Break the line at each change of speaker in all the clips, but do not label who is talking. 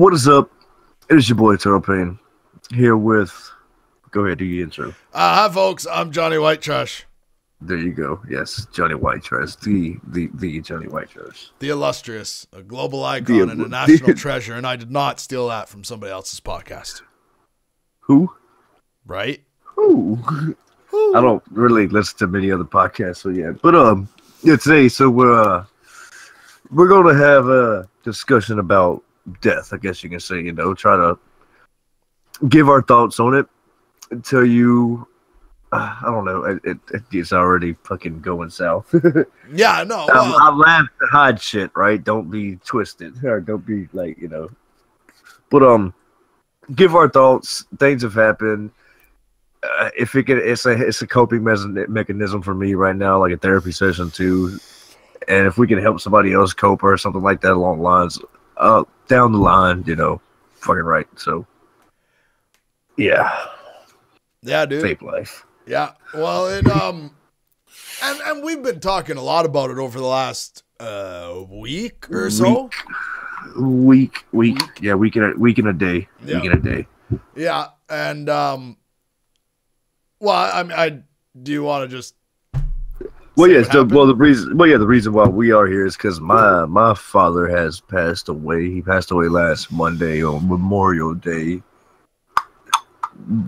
What is up? It is your boy Terriblepain here with. Go ahead, do your intro.
Hi, folks. I'm Johnny Whitetrash.
There you go. Yes, Johnny Whitetrash, the Johnny Whitetrash,
The illustrious, a global icon and a national treasure, and I did not steal that from somebody else's podcast.
Who?
Right?
Who? I don't really listen to many other podcasts, so yeah. But yeah, today, so we're gonna have a discussion about death. I guess you can say, try to give our thoughts on it. Tell you, I don't know. It's already fucking going south.
Yeah, no.
Well, I laugh to hide shit, right? Don't be twisted, or don't be like, But give our thoughts. Things have happened. If it can, it's a coping mechanism for me right now, like a therapy session too. And if we can help somebody else cope or something like that along the lines, down the line, fucking right. So, yeah.
Yeah, dude.
Fake life.
Yeah. Well, and we've been talking a lot about it over the last week or so.
Week. Yeah, week in a day.
Yeah.
Week in a day.
Yeah, and well, I do you want to just?
Well, yes. The reason why we are here is because my father has passed away. He passed away last Monday on Memorial Day.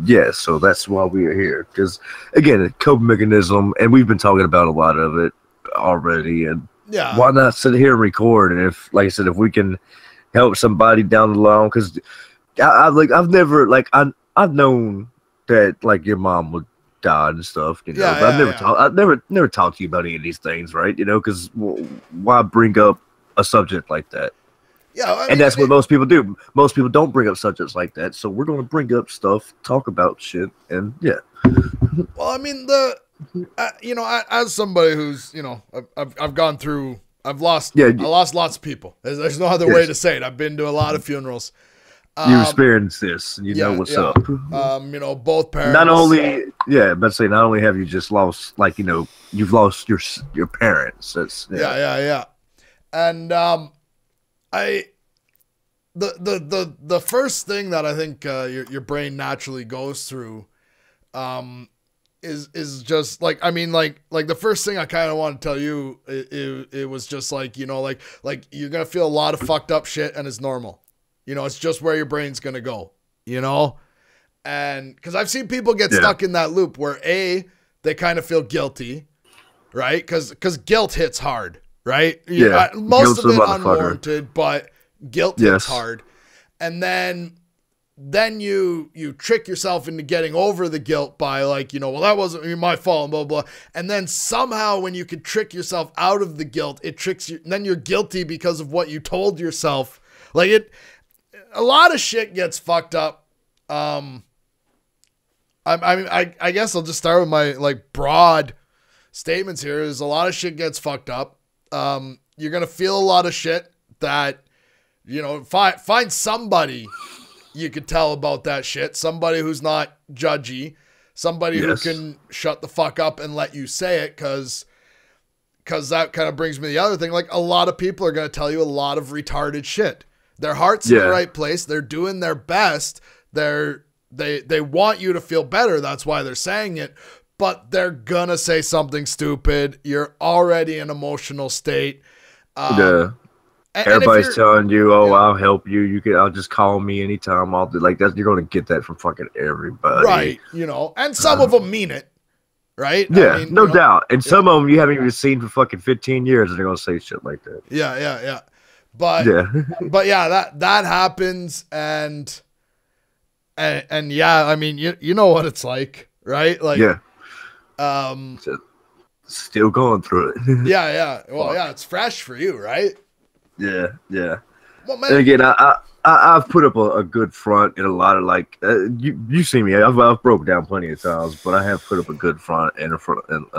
Yeah, so that's why we are here. Because again, a coping mechanism, and we've been talking about a lot of it already. And
yeah,
why not sit here and record? And if, like I said, if we can help somebody down the line, because I've known that like your mom would die and stuff, but I've never talked to you about any of these things, right? Because why bring up a subject like that?
Yeah,
and that's what most people do. Most people don't bring up subjects like that, so we're going to bring up stuff, talk about shit, and yeah.
Well, I mean, as somebody who's, I've gone through, I lost lots of people. There's no other way to say it. I've been to a lot of funerals.
You experienced this, and you know what's up.
Both parents.
Not only have you just lost, you've lost your parents. That's
And the first thing that I think your brain naturally goes through is just the first thing I kind of want to tell you it was just like you're gonna feel a lot of fucked up shit, and it's normal. It's just where your brain's gonna go. And because I've seen people get stuck in that loop where they kind of feel guilty, right? Because guilt hits hard. Right?
Yeah.
Most of it unwarranted, but guilt hits hard. And then you trick yourself into getting over the guilt by well, that wasn't my fault, blah, blah. And then somehow when you can trick yourself out of the guilt, it tricks you. Then you're guilty because of what you told yourself. A lot of shit gets fucked up. I guess I'll just start with my broad statements here is a lot of shit gets fucked up. You're going to feel a lot of shit that, find somebody you could tell about that shit. Somebody who's not judgy, somebody who can shut the fuck up and let you say it. Cause that kind of brings me to the other thing. A lot of people are going to tell you a lot of retarded shit. Their heart's in the right place. They're doing their best. They want you to feel better. That's why they're saying it. But they're gonna say something stupid. You're already in an emotional state.
Everybody's telling you, I'll help you. I'll just call me anytime. I'll do that. You're gonna get that from fucking everybody,
right? And some of them mean it, right?
Yeah, no doubt. And some of them you haven't even seen for fucking 15 years, and they're gonna say shit like that.
Yeah. But that happens, and yeah, I mean, you know what it's like, right?
Still going through it.
Yeah. Well, yeah, it's fresh for you, right?
Yeah.
Well, man.
And again, I've put up a good front in a lot of you see me. I've broke down plenty of times, but I have put up a good front in a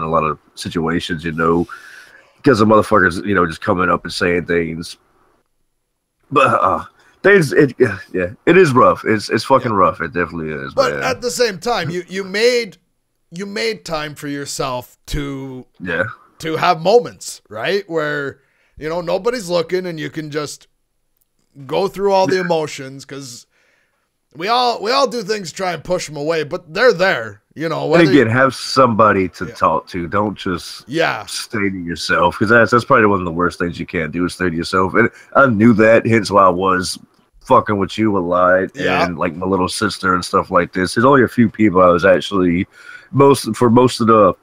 lot of situations, because the motherfuckers, just coming up and saying things. But it is rough. It's fucking rough. It definitely is.
But
man.
At the same time, you made time for yourself to have moments, right? Where, nobody's looking and you can just go through all the emotions, because we all do things to try and push them away, but they're there, you know.
And again, have somebody to talk to. Don't just stay to yourself, because that's probably one of the worst things you can do is stay to yourself. And I knew that, hence why I was fucking with you a lot, and like my little sister and stuff like this. There's only a few people I was actually most of the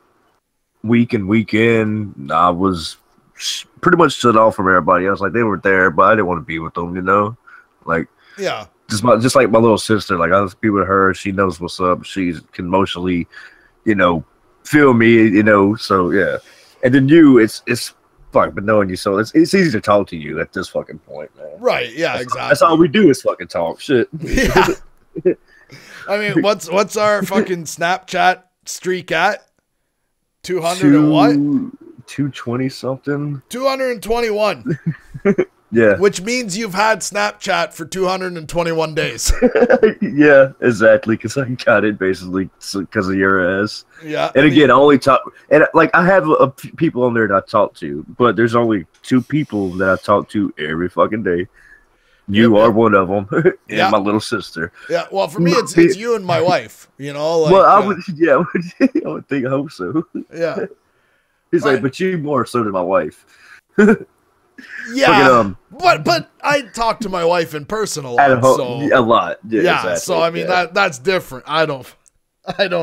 week and weekend. I was pretty much shut off from everybody else. Like, they were there, but I didn't want to be with them, you know. Like, just like my little sister. Like, I was be with her. She knows what's up. She can emotionally, you know, feel me, you know. So yeah. And then you, it's fuck, but knowing you, so it's easy to talk to you at this fucking point, man.
Right? Yeah, exactly.
That's all we do is fucking talk shit.
Yeah. I mean, what's our fucking Snapchat streak at? 200 and what?
220 something.
221.
Yeah.
Which means you've had Snapchat for 221 days.
Yeah, exactly. Because I got it basically because of your ass.
Yeah.
And again, I only talk, and like I have people on there that I talk to, but there's only 2 people that I talk to every fucking day. You are one of them, and my little sister.
Yeah. Well, for me, it's you and my wife. You know. Like,
well, I would think, I hope so.
Yeah.
He's like, but you more so than my wife.
Yeah, but I talk to my wife in person a lot.
A lot. Yeah, exactly.
So I mean that's different. I don't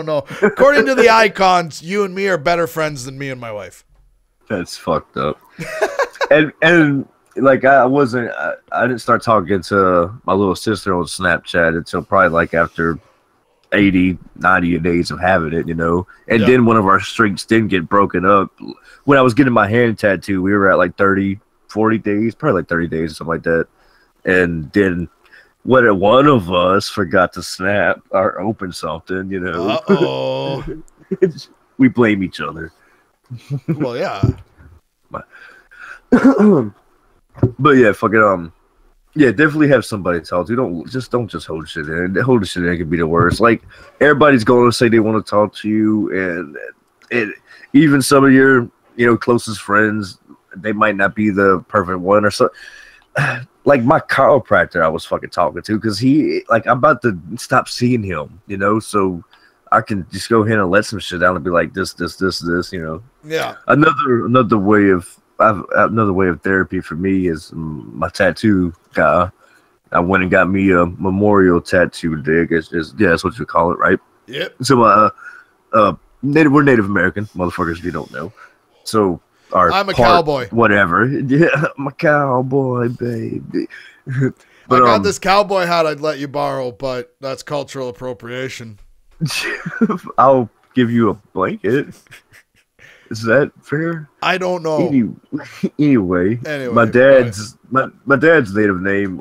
know. According to the icons, you and me are better friends than me and my wife.
That's fucked up. and like I didn't start talking to my little sister on Snapchat until probably like after 80, 90 days of having it, you know. And then one of our streaks didn't get broken up. When I was getting my hand tattooed, we were at like 40 days, probably like 30 days or something like that. And then one of us forgot to snap or open something, you know.
Uh-oh.
We blame each other.
Well, yeah.
But yeah, fucking yeah, definitely have somebody to talk to. Don't just hold shit in. Holding shit in can be the worst. Like, everybody's going to say they want to talk to you, and even some of your, you know, closest friends, they might not be the perfect one or so. Like my chiropractor, I was fucking talking to, because I'm about to stop seeing him, you know, so I can just go ahead and let some shit out and be like this, you know.
Yeah.
Another way of therapy for me is my tattoo guy. I went and got me a memorial tattoo dig. That's what you call it, right?
Yep.
So we're Native American motherfuckers, if you don't know. So I'm
a cowboy.
Whatever. Yeah, I'm a cowboy, baby. But,
I got this cowboy hat I'd let you borrow, but that's cultural appropriation.
I'll give you a blanket. Is that fair?
I don't know.
Anyway, my dad's native name.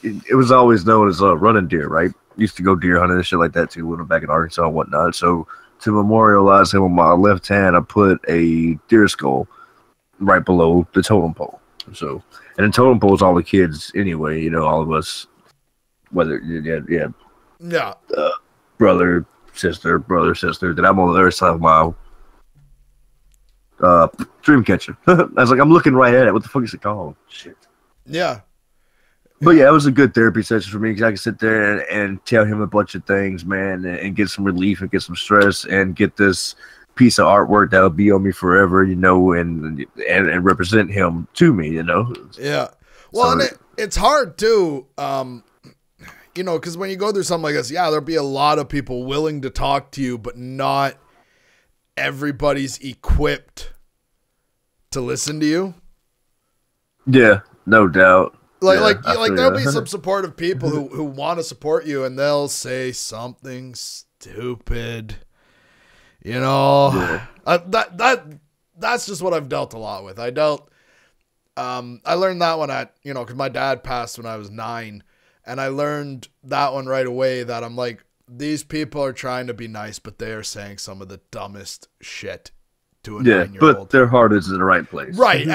It was always known as running deer, right? Used to go deer hunting and shit like that too, when I'm back in Arkansas and whatnot. So to memorialize him on my left hand, I put a deer skull right below the totem pole. So, and the totem pole is all the kids anyway. You know, all of us, whether brother, sister. Then I'm on the other side of my dream catcher. I was like, I'm looking right at it. What the fuck is it called? Shit.
Yeah.
But yeah, it was a good therapy session for me, because I could sit there and tell him a bunch of things, man, and get some relief and get some stress and get this piece of artwork that'll be on me forever, you know, and represent him to me, you know.
Yeah. Well, and it's hard too, you know, because when you go through something like this, there'll be a lot of people willing to talk to you, but not everybody's equipped to listen to you.
Yeah, no doubt.
Like there'll be some supportive people who want to support you, and they'll say something stupid, you know. That's just what I've dealt a lot with. I learned that one because my dad passed when I was 9, and I learned that one right away, that I'm like, these people are trying to be nice, but they are saying some of the dumbest shit to a 9-year-old.
But their heart is in the right place.
Right.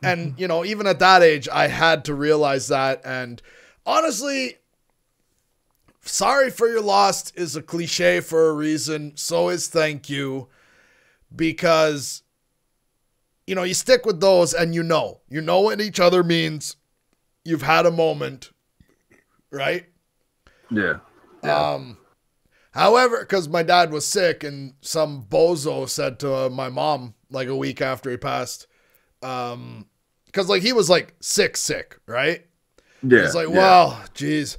And you know, even at that age, I had to realize that. And honestly, sorry for your loss is a cliche for a reason. So is thank you. Because, you know, you stick with those, and you know what each other means. you've had a moment, right?
Yeah.
However, because my dad was sick and some bozo said to my mom like a week after he passed, because like he was like sick, right?
Yeah.
He's like, well, geez,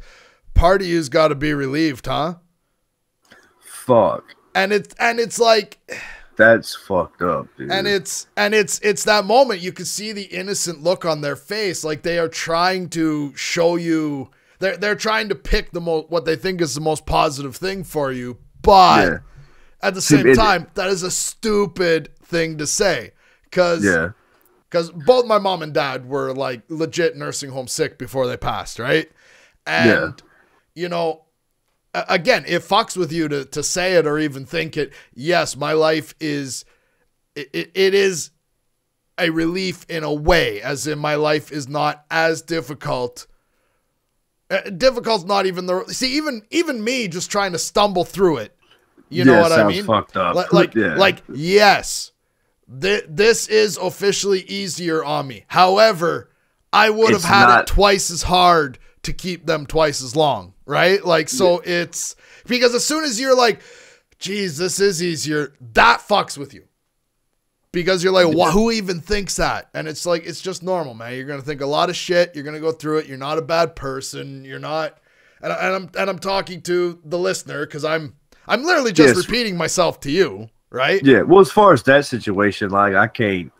part of you's got to be relieved, huh?
Fuck.
And it's like,
that's fucked up, dude.
and it's that moment you can see the innocent look on their face, like they are trying to show you. They're trying to pick what they think is the most positive thing for you, but at the same time, that is a stupid thing to say, because both my mom and dad were like legit nursing home sick before they passed, right? And you know, again, it fucks with you to say it or even think it. Yes, my life is it is a relief in a way, as in my life is not as difficult. Difficult's not even even me just trying to stumble through it. You know what I mean?
Fucked up.
Like yes, this is officially easier on me. However, I would have had it twice as hard to keep them twice as long, right? Like, so it's because as soon as you're like, geez, this is easier, that fucks with you. Because you're like, who even thinks that? And it's like, it's just normal, man. You're going to think a lot of shit. You're going to go through it. You're not a bad person. You're not. And I'm talking to the listener because I'm literally just repeating myself to you, right?
Yeah. Well, as far as that situation, like I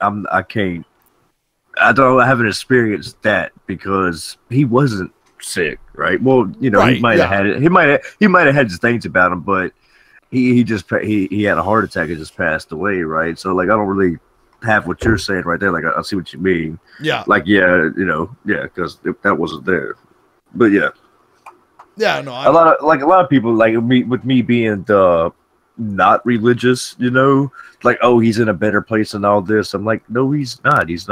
haven't experienced that because he wasn't sick, right? Well, you know, he might have had it. He might have had his things about him, but he had a heart attack and just passed away, right? So like I don't really have what you're saying right there. Like I see what you mean.
Yeah.
Like because that wasn't there. But yeah.
Yeah, no.
A lot of people like me being not religious, you know, like, oh, he's in a better place and all this. I'm like, no, he's not. He's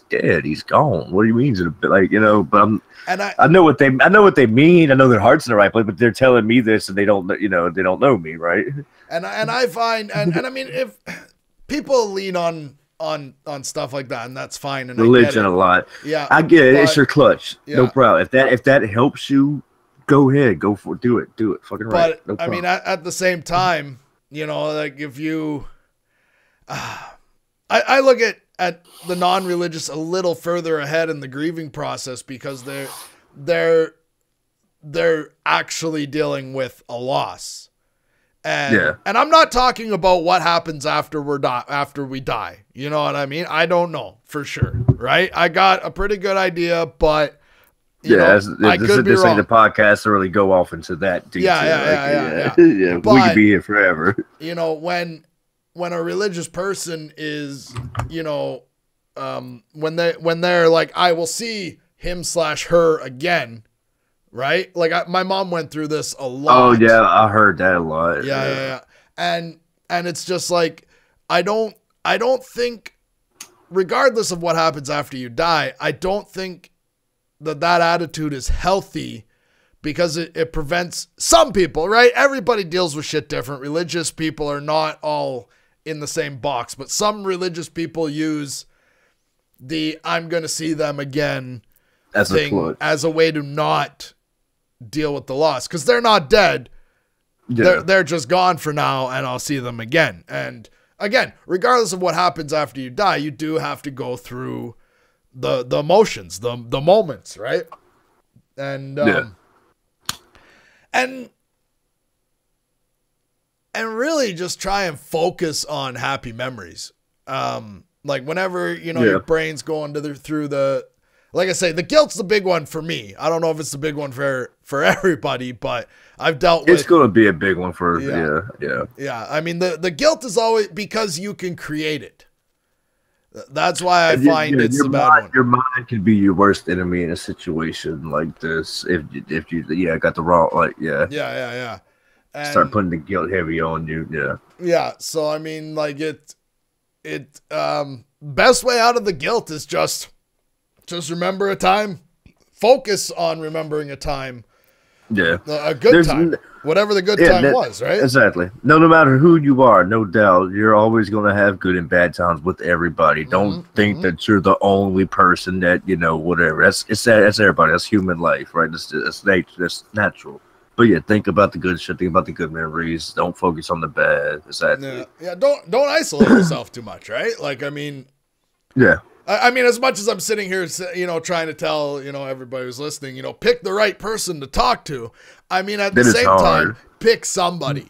dead. He's gone. What do you mean? He's in a bit, like, you know? But I know what they mean. I know their heart's in the right place, but they're telling me this and they don't know me, right?
And I find and I mean, if people lean on stuff like that, and that's fine. And
religion a lot.
Yeah,
I get it. It's your clutch. Yeah. No problem. If that helps you, go ahead, do it. Fucking right.
But no, I mean, at the same time, you know, like if you, I look at the non-religious a little further ahead in the grieving process because they're actually dealing with a loss, and I'm not talking about what happens after we die. You know what I mean? I don't know for sure, right? I got a pretty good idea, but.
This ain't the podcast to really go off into that detail. Yeah. But, we could be here forever.
You know, when a religious person is, you know, when they're like, I will see him/her again, right? Like my mom went through this a lot.
Oh yeah, I heard that a lot.
Yeah. And it's just like I don't think, regardless of what happens after you die, I don't think that attitude is healthy because it prevents some people, right? Everybody deals with shit different. Religious people are not all in the same box, but some religious people use the I'm going to see them again thing as a way to not deal with the loss because they're not dead. Yeah. They're just gone for now and I'll see them again. And again, regardless of what happens after you die, you do have to go through the emotions, the moments, right? And and really just try and focus on happy memories. Like whenever, you know, your brain's going through the, like I say, the guilt's the big one for me. I don't know if it's the big one for everybody, but I've dealt with.
It's going to be a big one for,
Yeah. I mean, the guilt is always because you can create it. That's why I find it's a bad one.
Your mind can be your worst enemy in a situation like this. If you got the wrong, like,
Yeah. And
start putting the guilt heavy on you. Yeah.
Yeah. So, I mean, like best way out of the guilt is just remember a time, focus on remembering a time
Yeah.
A good time. Whatever the good time was, right?
Exactly. No matter who you are, no doubt, you're always going to have good and bad times with everybody. Don't think that you're the only person that, whatever. That's everybody. That's human life, right? That's nature. That's natural. But yeah, think about the good shit. Think about the good memories. Don't focus on the bad. Exactly.
Yeah. Don't isolate yourself too much, right? Like, I mean,
yeah.
I mean, as much as I'm sitting here, trying to tell, everybody who's listening, pick the right person to talk to. I mean, at the same time, pick somebody.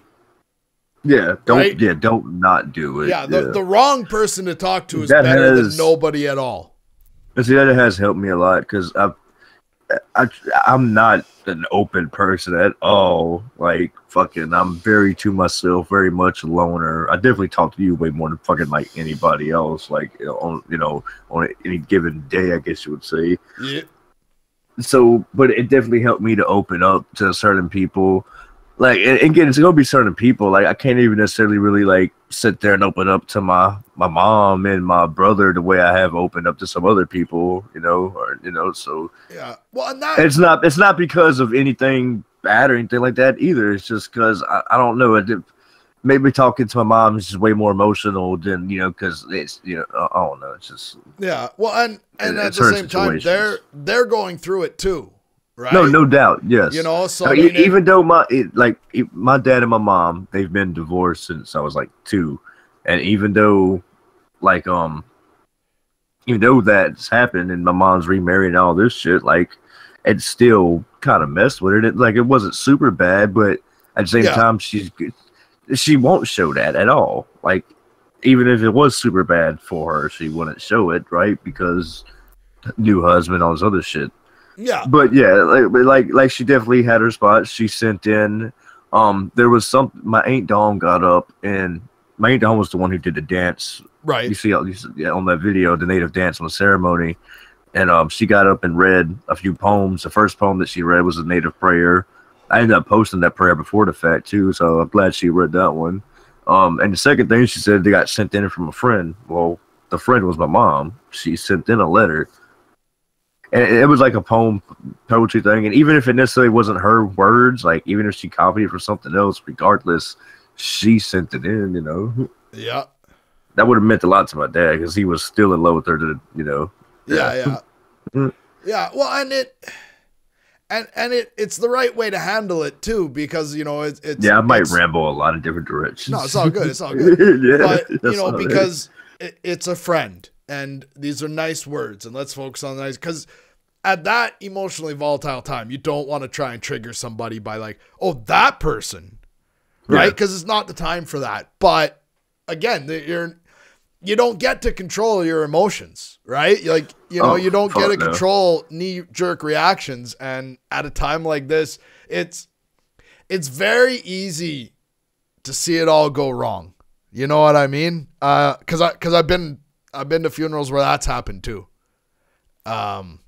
Yeah. Don't not do it.
Yeah. The wrong person to talk to is better than nobody at all.
See, that has helped me a lot because I'm not an open person at all. Like, fucking, I'm very to myself, very much a loner. I definitely talk to you way more than fucking like anybody else. Like, on any given day, I guess you would say.
Yeah.
So, but it definitely helped me to open up to certain people. Like, and again, it's gonna be certain people. Like, I can't even necessarily really like sit there and open up to my mom and my brother the way I have opened up to some other people, So
yeah, well, and
it's not because of anything bad or anything like that either. It's just because I don't know. Maybe talking to my mom is just way more emotional than because it's I don't know. It's just
well, and at the same time, they're going through it too. Right?
No doubt. Yes.
So
I mean, even though my dad and my mom, they've been divorced since I was like 2, and even though that's happened and my mom's remarried and all this shit, like it still kind of messed with it. Like it wasn't super bad, but at the same time, she won't show that at all. Like even if it was super bad for her, she wouldn't show it, right? Because new husband, all this other shit.
Yeah,
but yeah, like she definitely had her spots. She sent in. There was my Aunt Dawn got up, and my Aunt Dawn was the one who did the dance.
Right.
You see on that video, the native dance on the ceremony, and she got up and read a few poems. The first poem that she read was a native prayer. I ended up posting that prayer before the fact too, so I'm glad she read that one. And the second thing she said, they got sent in from a friend. Well, the friend was my mom. She sent in a letter. And it was like a poetry thing. And even if it necessarily wasn't her words, like even if she copied it from something else, regardless, she sent it in,
Yeah.
That would have meant a lot to my dad because he was still in love with her,
Yeah. Yeah. Well, and it's the right way to handle it too, because it's
I might ramble a lot of different directions.
No, it's all good. It's all good.
Yeah,
but because it's a friend. And these are nice words, and let's focus on the nice, because at that emotionally volatile time, you don't want to try and trigger somebody by like, oh, that person, right? Because it's not the time for that. But again, you don't get to control your emotions, right? Like, you don't get to control knee-jerk reactions, and at a time like this, it's very easy to see it all go wrong. You know what I mean? Because I've been to funerals where that's happened too. And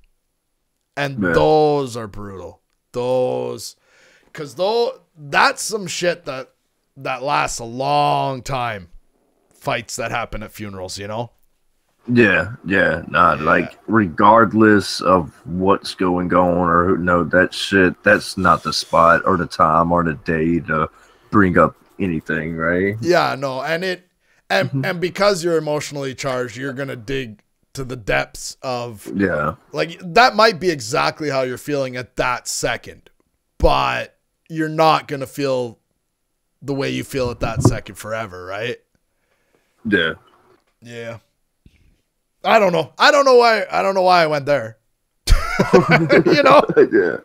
those are brutal. Because that's some shit that lasts a long time. Fights that happen at funerals,
Like regardless of what's going on or that shit, that's not the spot or the time or the day to bring up anything, right?
Yeah, no, and because you're emotionally charged, you're going to dig to the depths of...
Yeah.
Like, that might be exactly how you're feeling at that second, but you're not going to feel the way you feel at that second forever, right?
Yeah.
Yeah. I don't know. I don't know why I went there.
Yeah.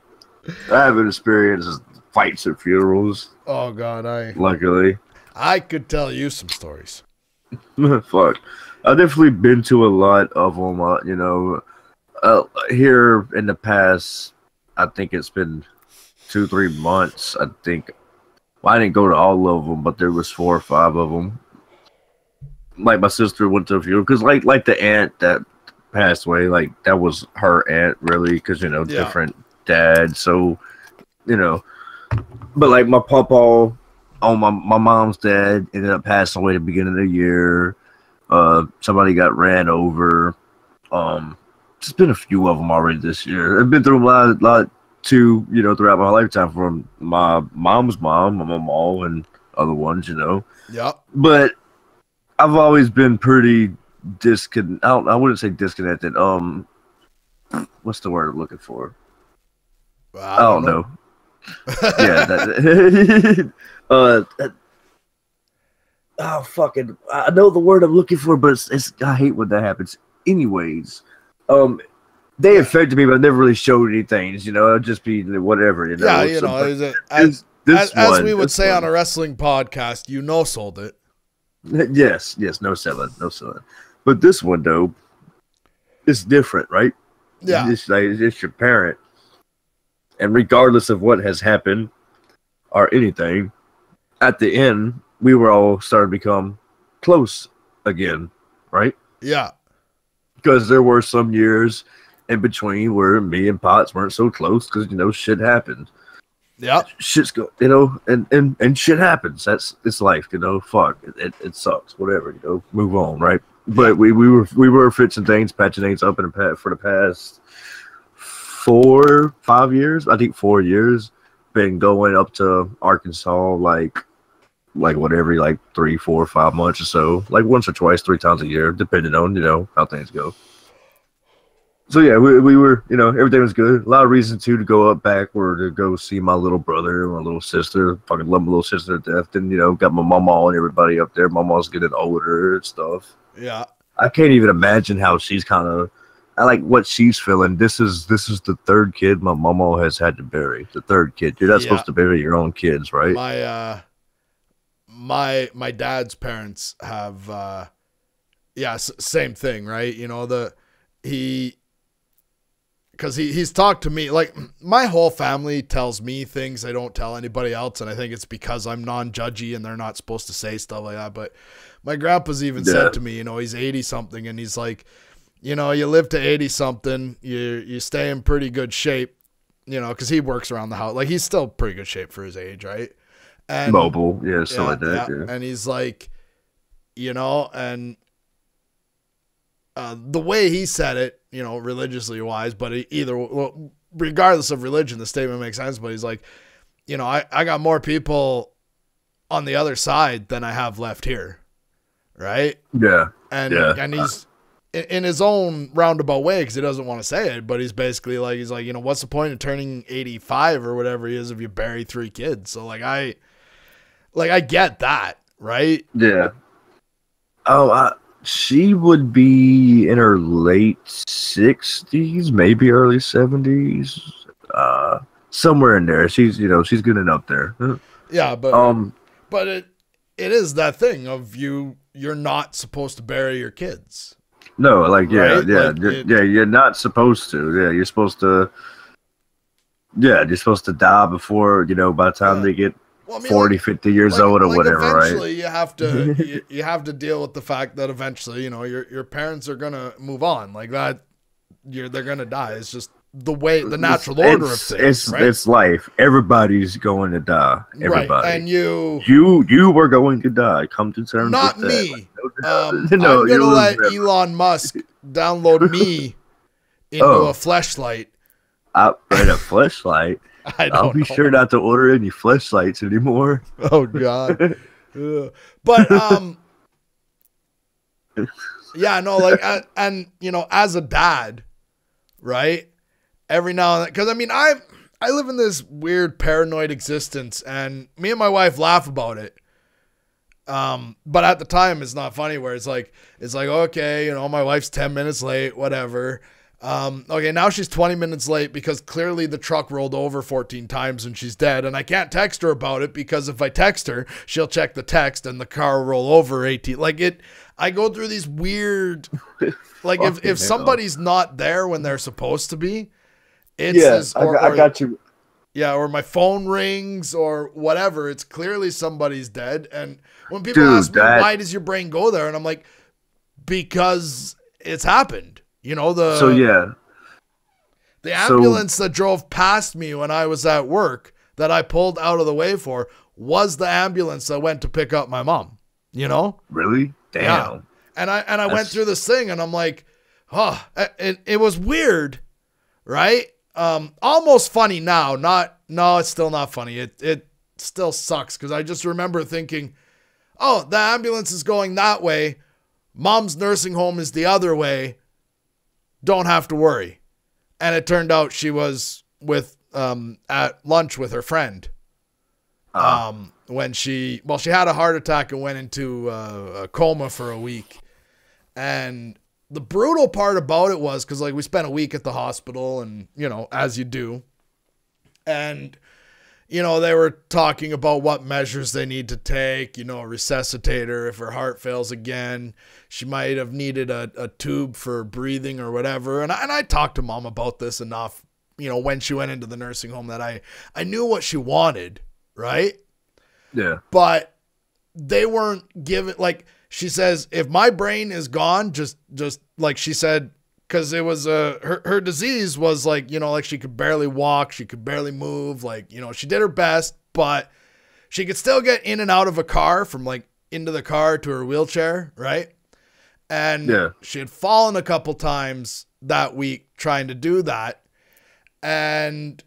I haven't experienced fights at funerals.
Oh, God,
luckily.
I could tell you some stories.
Fuck. I've definitely been to a lot of them, here in the past, I think it's been 2-3 months, I think. Well, I didn't go to all of them, but there was 4 or 5 of them. Like, my sister went to a few, because, like, the aunt that passed away, like, that was her aunt, really, because, different dad, so, But, like, my pawpaw... Oh, my mom's dad ended up passing away at the beginning of the year. Somebody got ran over. There's been a few of them already this year. I've been through a lot to, throughout my lifetime, from my mom's mom, my mom, and other ones,
Yep.
But I've always been pretty I wouldn't say disconnected. What's the word I'm looking for?
I don't know.
Yeah. Fucking, I know the word I'm looking for, but I hate when that happens. Anyways, they affected me, but I never really showed any things. It'll just be whatever.
Yeah, as we would say on a wrestling podcast, sold it.
Yes, no selling. But this one though, it's different, right?
Yeah,
it's your parent, and regardless of what has happened or anything, at the end we were all starting to become close again, right?
Yeah,
because there were some years in between where me and Potts weren't so close because shit happened.
Yeah,
shit's go, and shit happens. It's life, Fuck it sucks. Whatever, move on, right? But we were fixing things, patching things up for the past 4-5 years. I think 4 years. Been going up to Arkansas like whatever, like 3, 4, 5 months or so, like once or twice, 3 times a year, depending on how things go. So yeah, we were, everything was good. A lot of reasons to go up back were to go see my little brother, my little sister. Fucking love my little sister to death. Then got my mama and everybody up there. My mom's getting older and stuff.
Yeah,
I can't even imagine how she's I like what she's feeling. This is the third kid my mama has had to bury. The third kid. You're not supposed to bury your own kids, right?
My dad's parents have same thing, right? Because he's talked to me, like, my whole family tells me things I don't tell anybody else, and I think it's because I'm non-judgy and they're not supposed to say stuff like that. But my grandpa's even said to me, he's 80-something, and he's like, you live to 80-something, you stay in pretty good shape, because he works around the house. Like, he's still pretty good shape for his age, right? And
mobile, stuff like that. Yeah.
And he's like, and the way he said it, religiously wise, but regardless of religion, the statement makes sense. But he's like, I got more people on the other side than I have left here. Right.
Yeah.
And he's in his own roundabout way, because he doesn't want to say it, but he's basically like, what's the point of turning 85 or whatever he is if you bury 3 kids? So I get that. Right.
Yeah. Oh, she would be in her late 60s, maybe early 70s, somewhere in there. She's getting up there.
Yeah, but it is that thing of you're not supposed to bury your kids.
No, right? You're not supposed to. Yeah, you're supposed to. Yeah, you're supposed to die before by the time they get 40, 50 years old or whatever,
eventually
right?
you have to deal with the fact that eventually, your parents are gonna move on, like that. They're gonna die. It's just the natural order of things. Right?
It's life. Everybody's going to die. Everybody.
Right. And you
were going to die. Come to terms
not
with
me.
that.
I'm gonna let Elon Musk download me into a fleshlight.
A fleshlight. I'll be sure not to order any fleshlights anymore.
Oh God. But yeah, no, like, and as a dad, right? Every now and then, because I live in this weird paranoid existence, and me and my wife laugh about it. But at the time, it's not funny. Where it's like okay, my wife's 10 minutes late, whatever. Okay, now she's 20 minutes late because clearly the truck rolled over 14 times and she's dead. And I can't text her about it because if I text her, she'll check the text and the car will roll over 18. I go through these weird, like if somebody's not there when they're supposed to be, it's
I got you.
Yeah, or my phone rings or whatever. It's clearly somebody's dead. And when people ask me, why does your brain go there? And I'm like, because it's happened. The ambulance that drove past me when I was at work that I pulled out of the way for was the ambulance that went to pick up my mom,
Really? Damn.
Yeah. And I went through this thing and I'm like, it was weird. Right. Almost funny now. No, it's still not funny. It still sucks because I just remember thinking, oh, the ambulance is going that way. Mom's nursing home is the other way. Don't have to worry. And it turned out she was at lunch with her friend. When she had a heart attack and went into a coma for a week. And the brutal part about it was, because like we spent a week at the hospital and, you know, as you do. And, you know, they were talking about what measures they need to take, you know, a resuscitator if her heart fails again. She might have needed a tube for breathing or whatever. And I talked to Mom about this enough, you know, when she went into the nursing home that I knew what she wanted, right?
Yeah.
But they weren't giving, like, she says, if my brain is gone, just like she said, because it was her disease was like, you know, like she could barely walk, she could barely move, like, you know, she did her best, but she could still get in and out of a car, from like into the car to her wheelchair, right? And she had fallen a couple times that week trying to do that, and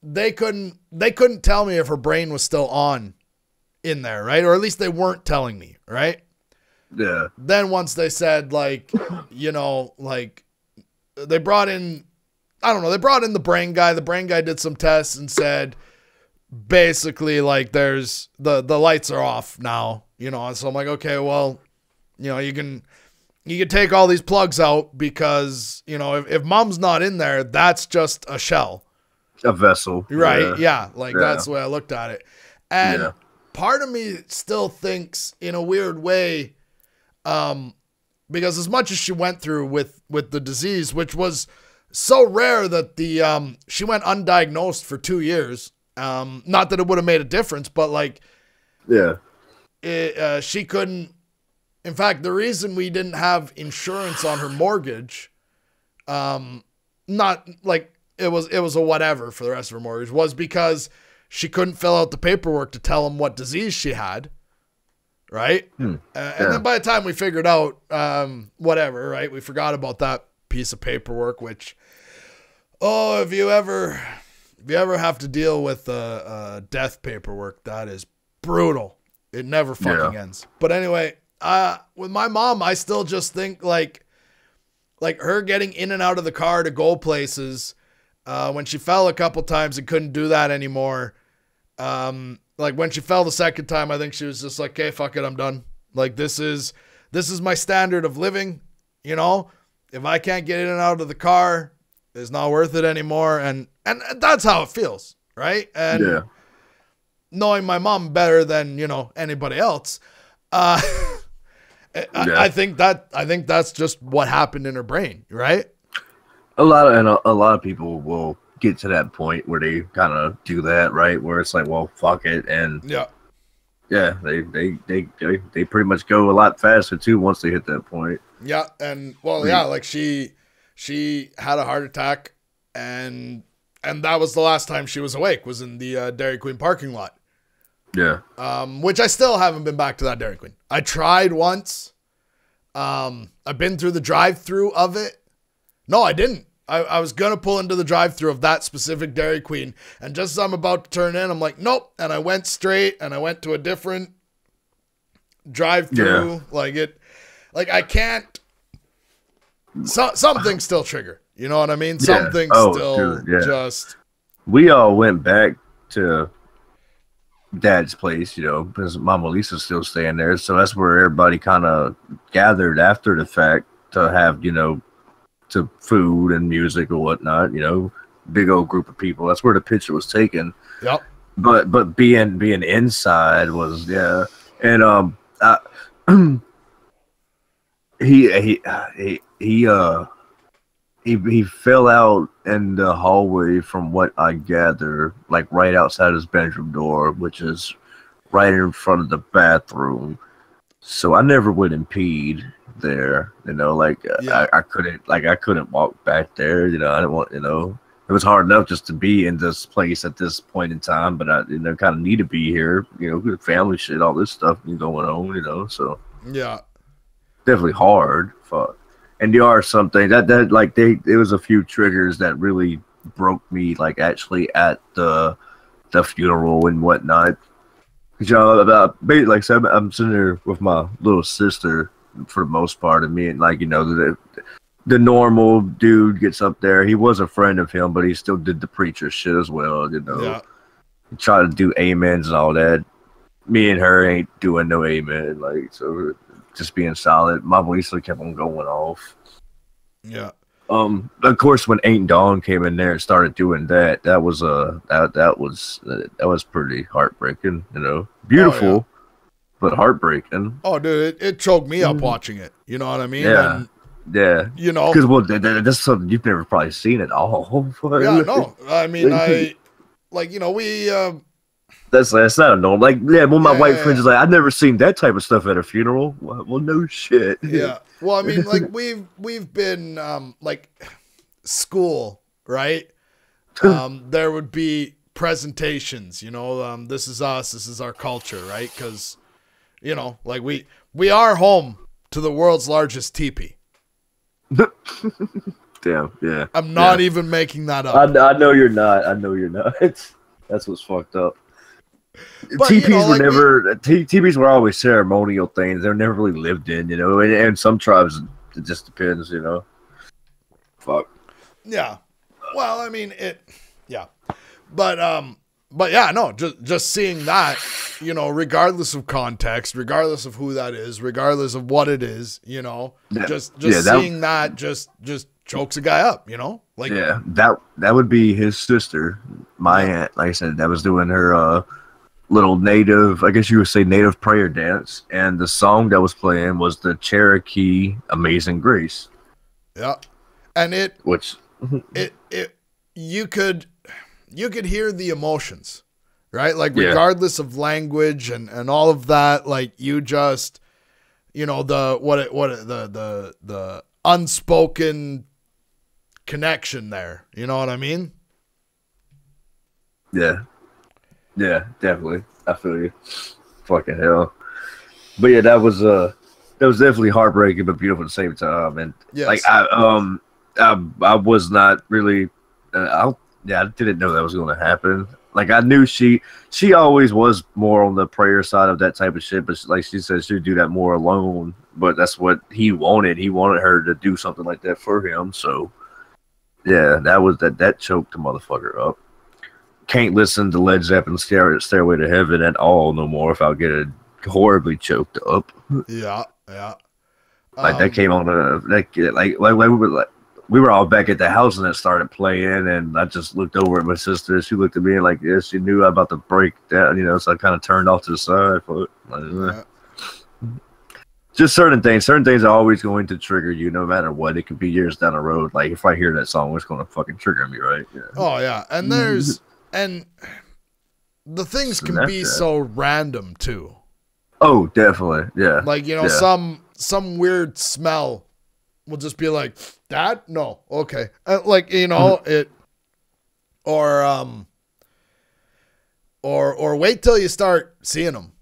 they couldn't tell me if her brain was still on in there, right? Or at least they weren't telling me, right?
Yeah.
Then once they said, like, you know, like they brought in, I don't know, they brought in the brain guy. The brain guy did some tests and said basically like there's the lights are off now, you know. And so I'm like, okay, well, you know, you can take all these plugs out because, you know, if Mom's not in there, that's just a shell.
A vessel.
Right. Yeah. Like that's the way I looked at it. And part of me still thinks in a weird way, because as much as she went through with the disease, which was so rare that she went undiagnosed for 2 years. Not that it would have made a difference, but like, she couldn't. In fact, the reason we didn't have insurance on her mortgage, not like it was a whatever for the rest of her mortgage, was because she couldn't fill out the paperwork to tell them what disease she had. Right. And then by the time we figured out, whatever, right, we forgot about that piece of paperwork, which, if you ever have to deal with death paperwork, that is brutal. It never fucking ends. But anyway, with my mom, I still just think like her getting in and out of the car to go places, when she fell a couple times and couldn't do that anymore. Like when she fell the second time, I think she was just like, okay, fuck it, I'm done. Like this is my standard of living. You know, if I can't get in and out of the car, it's not worth it anymore. And that's how it feels. Right. And knowing my mom better than, you know, anybody else, I think that's just what happened in her brain. Right.
A lot of people will get to that point where they kind of do that, right? Where it's like, well, fuck it, and they pretty much go a lot faster too once they hit that point. Yeah, and well,
like she had a heart attack, and that was the last time she was awake, was in the Dairy Queen parking lot.
Yeah.
Which I still haven't been back to that Dairy Queen. I tried once. I've been through the drive-through of it. No, I didn't. I was going to pull into the drive-thru of that specific Dairy Queen. And just as I'm about to turn in, I'm like, nope. And I went straight and I went to a different drive-thru. Like I can't. Some things still trigger. You know what I mean? Some things just.
We all went back to Dad's place, you know, because Mama Lisa's still staying there. So that's where everybody kind of gathered after the fact to have, you know, to food and music or whatnot, you know, big old group of people. That's where the picture was taken.
Yep.
But being inside was and he fell out in the hallway from what I gather, like right outside his bedroom door, which is right in front of the bathroom. So I never would impede there, you know, like I couldn't walk back there, you know. I didn't want, you know, it was hard enough just to be in this place at this point in time, but I, you know, kind of need to be here, you know, good family shit, all this stuff going on, you know. So definitely hard. Fuck. And there are something that like it was a few triggers that really broke me, like actually at the funeral and whatnot. You know, like I said, I'm sitting there with my little sister for the most part, and me, and like, you know, the normal dude gets up there. He was a friend of him, but he still did the preacher shit as well. You know,
Yeah.
He tried to do amens and all that. Me and her ain't doing no amen, like, so just being solid. My voice kept on going off.
Yeah.
Of course, when Ain't Dawn came in there and started doing that, that was pretty heartbreaking. You know, beautiful, but heartbreaking.
Oh, dude, it choked me up watching it. You know what I mean?
Yeah,
and,
yeah.
You know,
because that's something you've never probably seen at all.
Yeah, no. I mean, you know, we.
That's not a normal. Like, yeah, when my white friends is like, I've never seen that type of stuff at a funeral. Well, no shit.
Yeah. Well, I mean, like we've been like school, right? There would be presentations, you know, this is us, this is our culture, right? Because, you know, like we are home to the world's largest teepee.
Damn, yeah.
I'm not even making that up.
I know you're not. I know you're not. That's what's fucked up.
But,
teepees
you know,
were never. Teepees were always ceremonial things. They're never really lived in, you know. And some tribes, it just depends, you know. Fuck.
Yeah. Well, I mean it. Yeah. But yeah, no. Just seeing that, you know, regardless of context, regardless of who that is, regardless of what it is, you know, just seeing that just chokes a guy up, you know. Like,
yeah, that would be his sister, my aunt. Like I said, that was doing her little native, I guess you would say, native prayer dance, and the song that was playing was the Cherokee "Amazing Grace."
Yeah, and you could hear the emotions, right? Like, regardless of language and all of that, like, you just, you know, the unspoken connection there. You know what I mean?
Yeah. Yeah, definitely. I feel you. Fucking hell. But yeah, that was definitely heartbreaking but beautiful at the same time. And like I was not really I didn't know that was going to happen. Like, I knew she always was more on the prayer side of that type of shit, but like she said, she'd do that more alone. But that's what he wanted. He wanted her to do something like that for him. So yeah, that choked the motherfucker up. Can't listen to Led Zeppelin's Stairway to Heaven at all no more without getting horribly choked up.
Yeah, yeah.
Like, that came on we were all back at the house and it started playing, and I just looked over at my sister. She looked at me like, yeah, she knew I was about to break down, you know, so I kind of turned off to the side. Just certain things are always going to trigger you no matter what. It could be years down the road. Like, if I hear that song, it's going to fucking trigger me, right? Yeah.
Oh, yeah. And and the things can be so random too.
Oh, definitely. Yeah.
Like, you know, some weird smell will just be like, that? No. Okay. Like, you know, or wait till you start seeing them.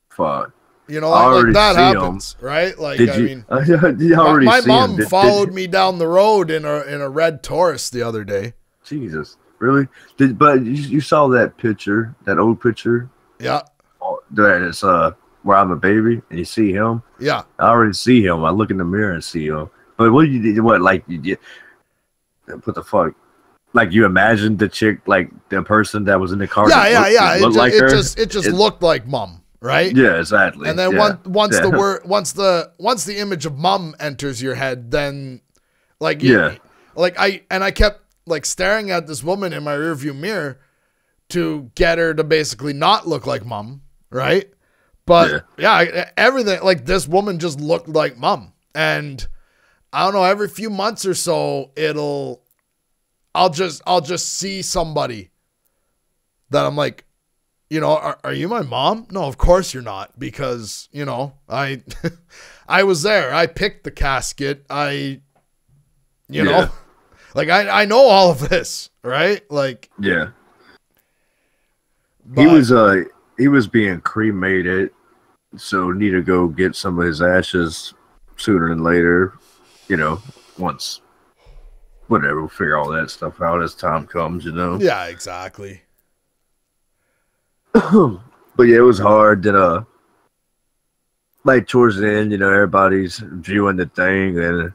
Fuck.
You know, like that happens, right? Like, my mom followed me down the road in a red Taurus the other day.
Jesus. Really? But you saw that picture, that old picture?
Yeah.
That is where I'm a baby, and you see him?
Yeah.
I already see him. I look in the mirror and see him. But what you did? What, like, you did? What the fuck? Like, you imagined the chick, like the person that was in the car?
Yeah. It just looked like mom, right?
Yeah, exactly.
And then once the image of mom enters your head, then like I kept like staring at this woman in my rearview mirror to get her to basically not look like mom, right? But everything, like, this woman just looked like mom. And I don't know, every few months or so, I'll just see somebody that I'm like, you know, are you my mom? No, of course you're not, because, you know, I was there. I picked the casket. You know, like, I know all of this, right? Like,
yeah. He was being cremated, so need to go get some of his ashes sooner than later, you know, once whatever, we'll figure all that stuff out as time comes, you know.
Yeah, exactly.
But yeah, it was hard. Then like towards the end, you know, everybody's viewing the thing, and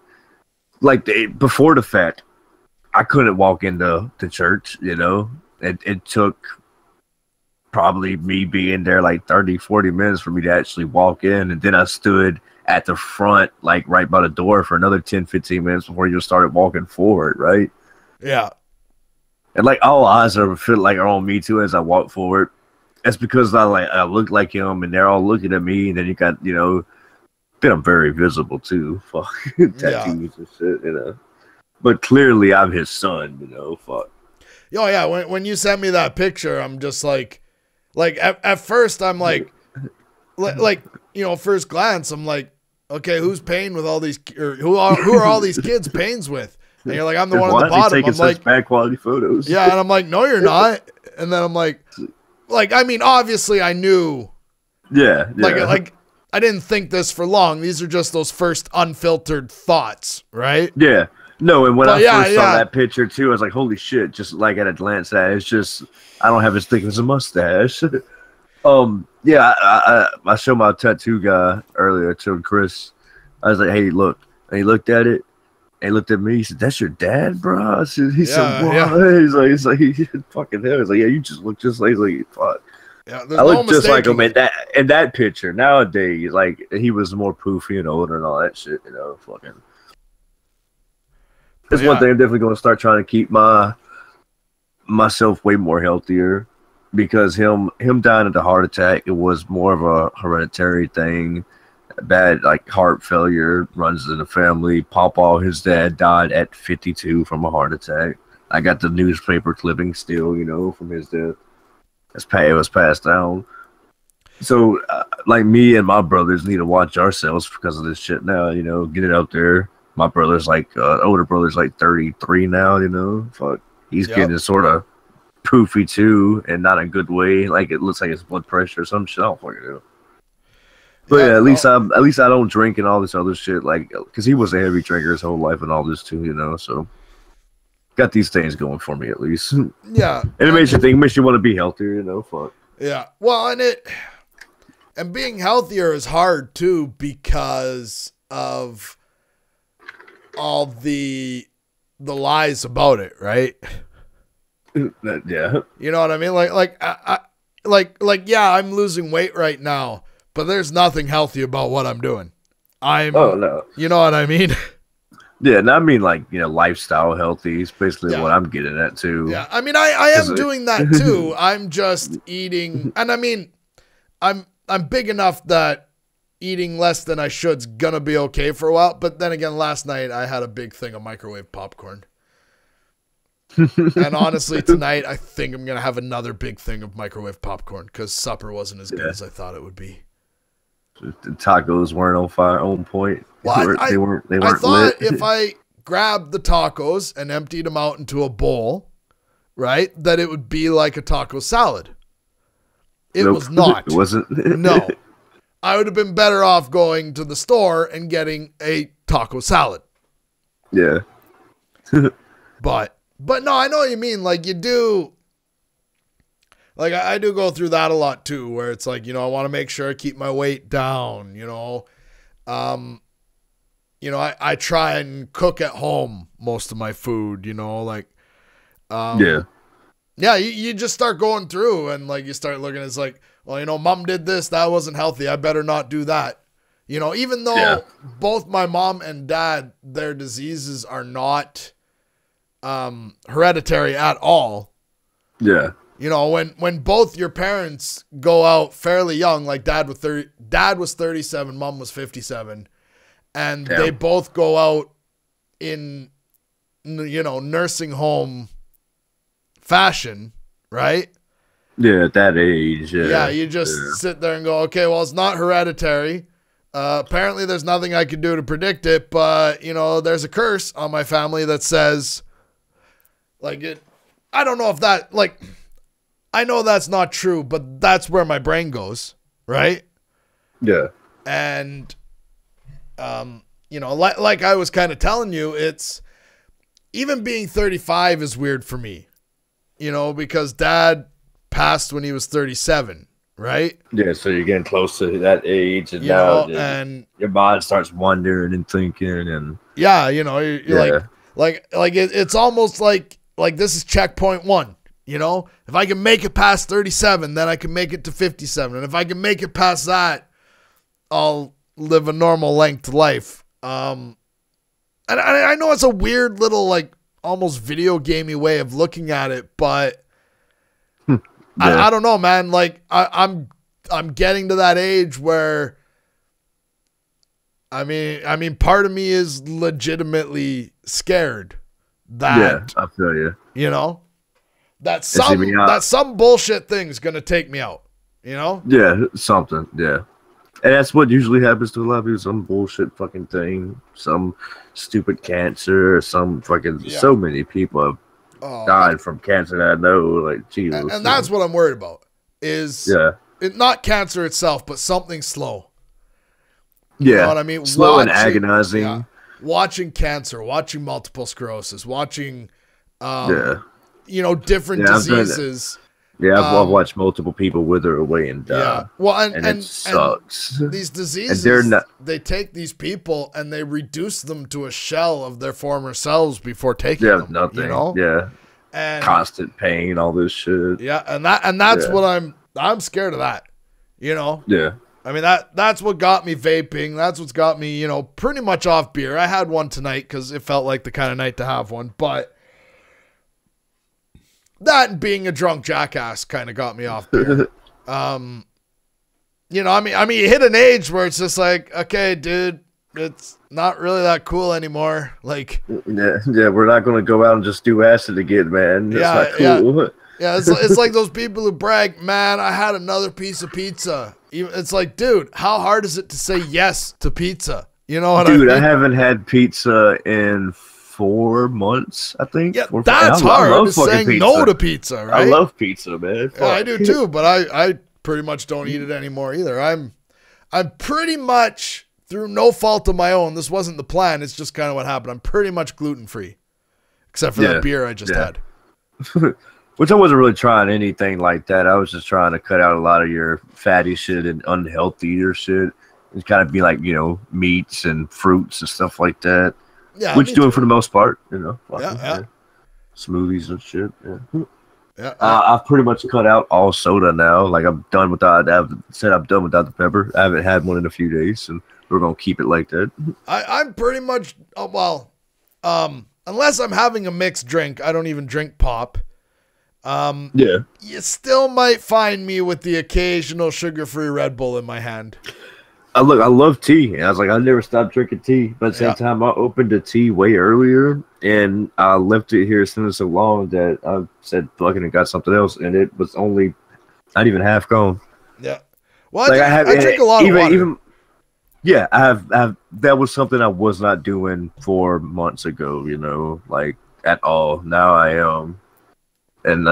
like before the fact, I couldn't walk into the church, you know. It took probably me being there like 30, 40 minutes for me to actually walk in, and then I stood at the front, like right by the door, for another 10, 15 minutes before you started walking forward, right?
Yeah.
And like all eyes are on me too as I walk forward. That's because I look like him, and they're all looking at me. And then you got, you know, then I'm very visible too, fuck, tattoos and shit, you know. But clearly, I'm his son, you know, fuck.
Oh yeah, when you sent me that picture, I'm just like at first I'm like, you know, first glance I'm like, okay, who's paying with all these, or who are all these kids paying with? And you're like, I'm the one at the bottom. I'm like,
bad quality photos.
Yeah, and I'm like, no, you're not. And then I'm like, I mean, obviously I knew.
Yeah.
Like I didn't think this for long. These are just those first unfiltered thoughts, right?
Yeah. No, and when I first saw that picture too, I was like, holy shit, just like at a glance at it, it's just, I don't have as thick as a mustache. Yeah, I showed my tattoo guy earlier to Chris. I was like, hey, look. And he looked at it. And he looked at me. He said, "That's your dad, bro?" I said, he said, "What?" Yeah. He's like, fucking hell. He's like, "Yeah, you just look just like." He's like, "Fuck."
Yeah,
I look just like him in that picture. Nowadays, like he was more poofy and older and all that shit. You know, fucking. That's one thing I'm definitely going to start trying to keep myself way more healthier, because him dying of the heart attack, it was more of a hereditary thing. Bad, like, heart failure runs in the family. Pawpaw, his dad, died at 52 from a heart attack. I got the newspaper clipping still, you know, from his death. It was passed down. So, like, me and my brothers need to watch ourselves because of this shit now, you know, get it out there. My brother's like, older brother's like 33 now, you know. Fuck. He's getting sort of poofy too, and not a good way. Like, it looks like his blood pressure or some shit. I don't fucking know. But yeah, at least I don't drink and all this other shit, like, because he was a heavy drinker his whole life and all this too, you know. So got these things going for me at least.
Yeah,
and it makes you want to be healthier, you know. Fuck.
Yeah, well, and being healthier is hard too because of all the lies about it, right?
Yeah,
you know what I mean. Like, yeah, I'm losing weight right now. But there's nothing healthy about what I'm doing. Oh, no. You know what I mean?
Yeah, and I mean, like, you know, lifestyle healthy is basically what I'm getting at, too.
Yeah, I mean, I am doing that, too. I'm just eating. And, I mean, I'm big enough that eating less than I should's going to be okay for a while. But then again, last night I had a big thing of microwave popcorn. And honestly, tonight I think I'm going to have another big thing of microwave popcorn because supper wasn't as good as I thought it would be.
The tacos weren't on point.
Well,
they weren't
I thought
lit.
if I grabbed the tacos and emptied them out into a bowl, right, that it would be like a taco salad. It was not. It
wasn't.
No. I would have been better off going to the store and getting a taco salad.
Yeah.
But no, I know what you mean. Like, you do. Like, I do go through that a lot, too, where it's like, you know, I want to make sure I keep my weight down, you know. You know, I try and cook at home most of my food, you know, like. Yeah, you just start going through and, like, you start looking, it's like, well, you know, mom did this, that wasn't healthy, I better not do that. You know, even though both my mom and dad, their diseases are not hereditary at all.
Yeah.
You know, when both your parents go out fairly young, like dad was 37, mom was 57, and they both go out in, you know, nursing home fashion, right?
Yeah, at that age.
Yeah, you just sit there and go, okay, well, it's not hereditary. Apparently there's nothing I can do to predict it, but, you know, there's a curse on my family that says, like, I don't know if that, like, I know that's not true, but that's where my brain goes, right?
Yeah.
And, you know, like I was kind of telling you, even being 35 is weird for me, because dad passed when he was 37, right?
Yeah, so you're getting close to that age, and now
and
your mind starts wondering and thinking, and
yeah, you're like it's almost like this is checkpoint 1. If I can make it past 37, then I can make it to 57, and if I can make it past that, I'll live a normal length life. And I know it's a weird little, like, almost video gamey way of looking at it, but I don't know, man. Like, I'm getting to that age where, I mean, part of me is legitimately scared that,
I feel you.
That some bullshit thing's gonna take me out.
Yeah, something. Yeah. And that's what usually happens to a lot of people. Some bullshit fucking thing. Some stupid cancer. Some fucking... So many people have died from cancer that I know. Like, Jesus.
And that's what I'm worried about. Is not cancer itself, but something slow.
Yeah.
You know what I mean?
Slow and agonizing. Yeah.
Watching cancer. Watching multiple sclerosis. Watching... different diseases.
Yeah, I've watched multiple people wither away and die.
Yeah. Well, and
it sucks.
And these diseases, they take these people and they reduce them to a shell of their former selves before taking them.
Nothing. Yeah. And constant pain, all this shit.
Yeah, and that's what I'm scared of that.
Yeah.
I mean, that's what got me vaping. That's what's got me, pretty much off beer. I had one tonight because it felt like the kind of night to have one, but that and being a drunk jackass kind of got me off beer. You hit an age where it's just like, okay, dude, it's not really that cool anymore. Like,
yeah, we're not going to go out and just do acid again, man. That's not cool.
Yeah, it's like those people who brag, man, I had another piece of pizza. It's like, dude, how hard is it to say yes to pizza? You know what I mean? Dude,
I haven't had pizza in 4 months, I think.
Yeah, that's hard. Is saying pizza. No to pizza, right?
I love pizza, man.
Yeah, I do too, but I pretty much don't eat it anymore either. I'm pretty much, through no fault of my own, this wasn't the plan, it's just kind of what happened. I'm pretty much gluten-free, except for that beer I just had.
Which I wasn't really trying anything like that. I was just trying to cut out a lot of your fatty shit and unhealthier shit. And kind of be like, meats and fruits and stuff like that. Yeah, which doing for the most part, smoothies and shit. Yeah. I've pretty much cut out all soda now. Like I'm done without. I've said I'm done without the pepper. I haven't had one in a few days, and we're gonna keep it like that.
I'm pretty much unless I'm having a mixed drink, I don't even drink pop. You still might find me with the occasional sugar-free Red Bull in my hand.
I love tea. And I was like, I never stopped drinking tea. But at the same time, I opened the tea way earlier, and I left it here so long that I said, fucking, and got something else, and it was only not even half gone.
Yeah. Well, I drink a lot of water.
I have. That was something I was not doing 4 months ago, like at all. Now I am. And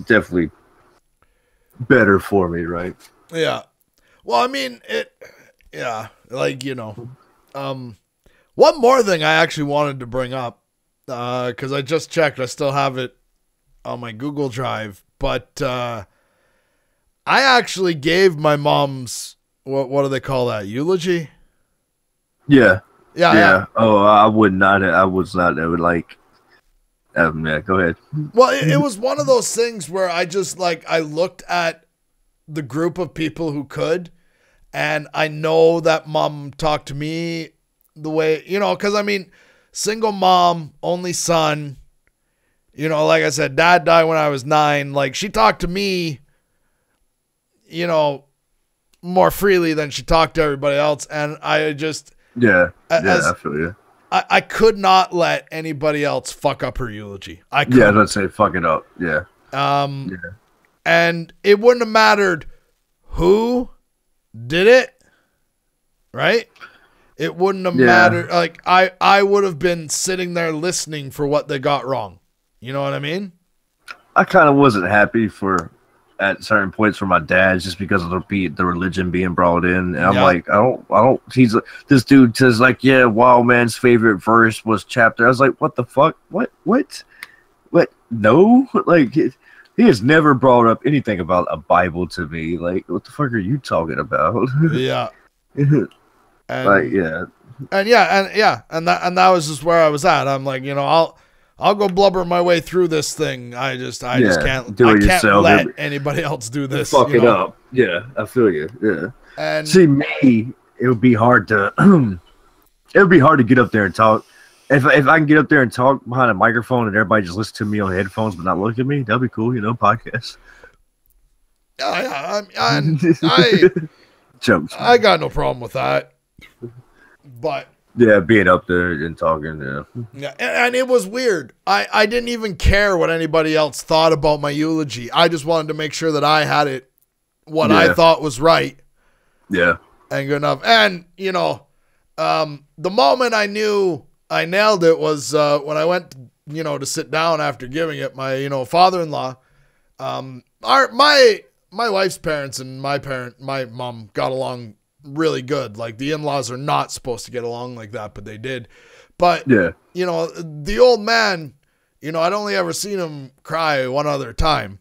definitely better for me, right?
Yeah. Well, I mean, one more thing I actually wanted to bring up, because I just checked, I still have it on my Google Drive, but I actually gave my mom's, what do they call that, eulogy?
Yeah. Oh, I would not, I was not, I would like, go ahead.
Well, it was one of those things where I just, I looked at the group of people who could, and I know that mom talked to me the way, because single mom, only son, like I said, dad died when I was 9. Like, she talked to me, more freely than she talked to everybody else, and I just
I feel you.
I could not let anybody else fuck up her eulogy. I couldn't.
Yeah, let's say fuck it up. Yeah.
And it wouldn't have mattered who did it, right? It wouldn't have mattered. Like, I would have been sitting there listening for what they got wrong. You know what I mean?
I kind of wasn't happy for at certain points from my dad just because of the religion being brought in. And I'm
Yeah.
like, I don't. This dude says like, yeah, Wild Man's favorite verse was chapter. I was like, what the fuck? What? No, like he has never brought up anything about a Bible to me. Like, what the fuck are you talking about?
Yeah.
Like, yeah.
And that was just where I was at. I'm like, I'll go blubber my way through this thing. I just can't
do it
I can't
yourself.
let anybody else do this.
Fuck it up. Yeah, I feel you. Yeah.
And
see, me, it would be hard to get up there and talk. If I can get up there and talk behind a microphone and everybody just listen to me on headphones but not look at me, that'd be cool, podcast. Jokes.
I got no problem with that. But
yeah, being up there and talking,
yeah, and it was weird. I didn't even care what anybody else thought about my eulogy. I just wanted to make sure that I had it what I thought was right.
Yeah.
And good enough. And, the moment I knew I nailed it was when I went, to sit down after giving it. My, father-in-law, my wife's parents and my mom got along really good. Like, the in-laws are not supposed to get along like that, but they did. But,
yeah,
the old man, I'd only ever seen him cry one other time.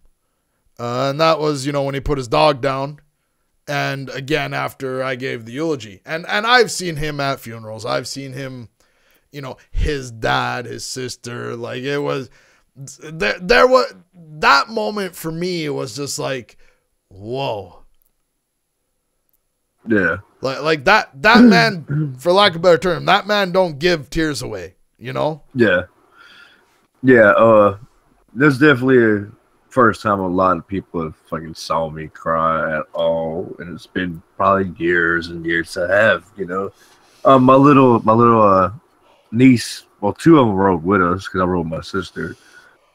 And that was, when he put his dog down. And again, after I gave the eulogy. And I've seen him at funerals. I've seen him, his dad, his sister. Like, it was, there was, that moment for me, it was just like, whoa.
Yeah.
Like that man, for lack of a better term, that man don't give tears away,
Yeah. Yeah, there's definitely a first time a lot of people have fucking saw me cry at all, and it's been probably years and years to have, my little niece, well, two of them rode with us because I rode with my sister.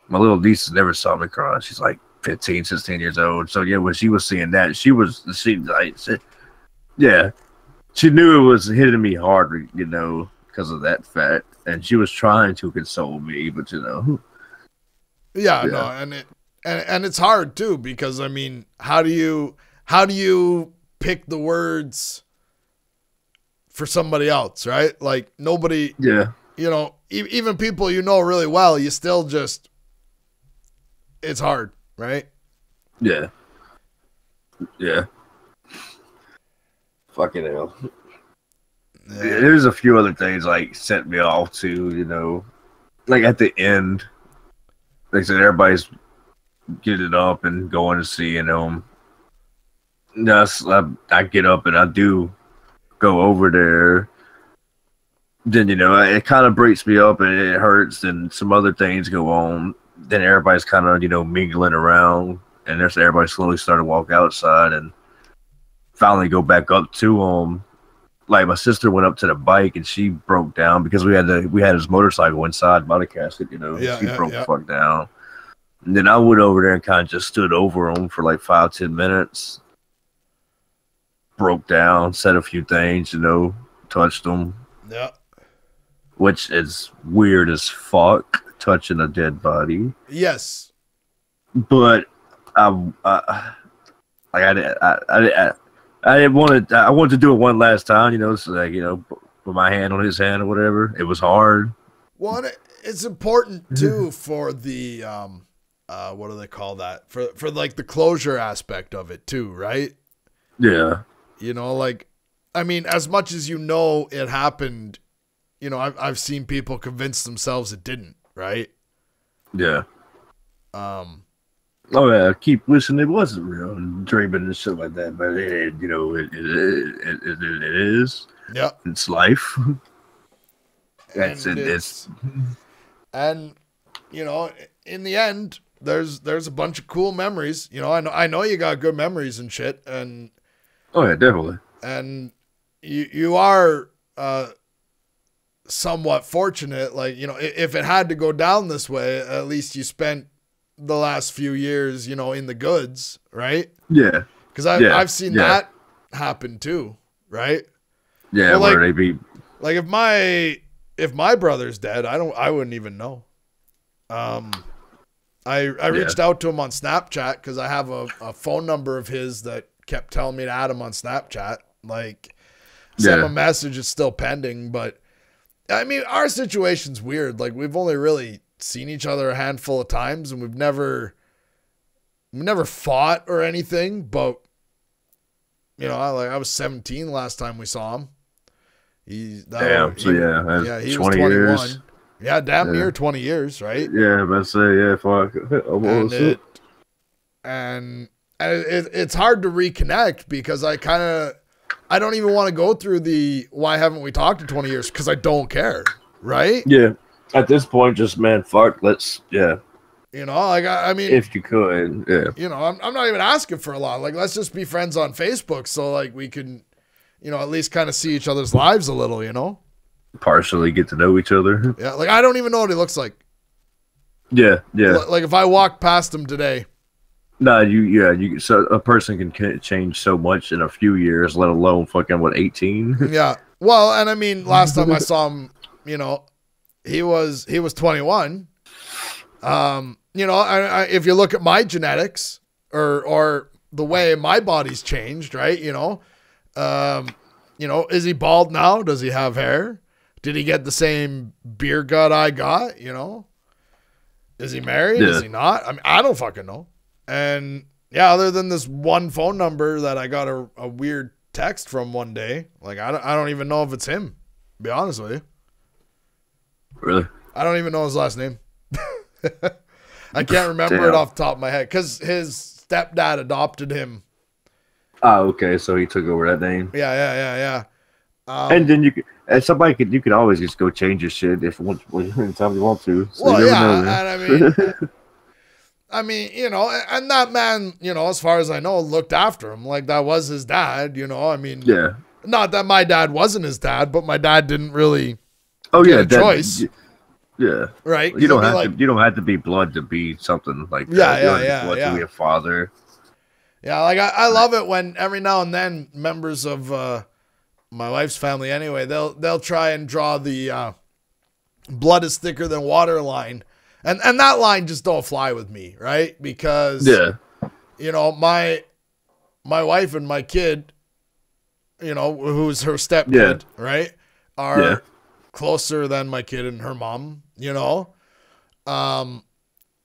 My little niece never saw me cry. She's like 15, 16 years old. So yeah, when she was seeing that, she knew it was hitting me hard, because of that fact, and she was trying to console me, but
yeah. No, and it's hard too, because I mean, how do you pick the words for somebody else, right? Like, nobody, even people really well, you still just, it's hard, right?
Yeah. Fucking hell. Yeah. There's a few other things like set me off too, like at the end, like I said, everybody's getting up and going to see, I get up and I do go over there. Then, it kind of breaks me up and it hurts, and some other things go on. Then everybody's kind of, mingling around, and everybody slowly started to walk outside and finally go back up to him. Like, my sister went up to the bike and she broke down because we had his motorcycle inside by the casket, she broke the fuck down. And then I went over there and kind of just stood over him for like 5-10 minutes. Broke down, said a few things, touched him.
Yeah.
Which is weird as fuck, touching a dead body.
Yes.
But I wanted to do it one last time, so like, put my hand on his hand or whatever. It was hard.
Well, it's important too for the what do they call that? For like the closure aspect of it too, right?
Yeah.
Like, I mean, as much as it happened, I've seen people convince themselves it didn't, right?
Yeah. Oh yeah, I keep wishing it wasn't real and dreaming and shit like that, but it is.
Yeah,
it's life.
And in the end, there's a bunch of cool memories. I know you got good memories and shit, and
oh yeah, definitely.
And you are somewhat fortunate, like if it had to go down this way, at least you spent the last few years, in the goods, right?
Yeah.
Because I've seen that happen too, right?
Yeah, where they be
like if my brother's dead, I wouldn't even know. I reached out to him on Snapchat because I have a phone number of his that kept telling me to add him on Snapchat. Like, sent him a message, it's still pending. But, I mean, our situation's weird. Like, we've only really seen each other a handful of times, and we've never fought or anything. But, you know, I was 17 last time we saw him. He was
20
21.
years.
Yeah, damn near 20 years, right?
Yeah, I'm about to say, yeah, fuck. Almost.
And it's hard to reconnect because I don't even want to go through the why haven't we talked in 20 years because I don't care, right?
Yeah. At this point, just, man, fuck, yeah.
You know, like, I mean.
If you could, yeah.
You know, I'm not even asking for a lot. Like, let's just be friends on Facebook so, like, we can, you know, at least kind of see each other's lives a little, you know?
Partially get to know each other.
Yeah, like, I don't even know what he looks like.
Yeah.
Like, if I walked past him today.
No, so a person can change so much in a few years, let alone fucking, 18?
Yeah. Well, and I mean, last time I saw him, you know, he was 21. You know, if you look at my genetics or the way my body's changed, right? You know, is he bald now? Does he have hair? Did he get the same beer gut I got? You know, is he married?
Yeah.
Is he not? I mean, I don't fucking know. And yeah, other than this one phone number that I got a weird text from one day, like I don't even know if it's him. To be honest with you.
Really?
I don't even know his last name. I can't remember it off the top of my head because his stepdad adopted him.
Oh, okay. So he took over that name.
Yeah.
And then you could always just go change your shit if anytime you want to. So
well,
you never
yeah,
know,
and I mean, you know, and that man, you know, as far as I know, looked after him like that was his dad. You know, I mean,
yeah.
Not that my dad wasn't his dad, but my dad didn't really. Get a choice.
Yeah.
Right.
You don't have to be blood to be something like that. You don't have to be blood to be a father.
Yeah, like I love it when every now and then members of my wife's family anyway, they'll try and draw the blood is thicker than water line. And that line just don't fly with me, right? Because you know, my wife and my kid, you know, who's her stepkid, right? Are closer than my kid and her mom, you know.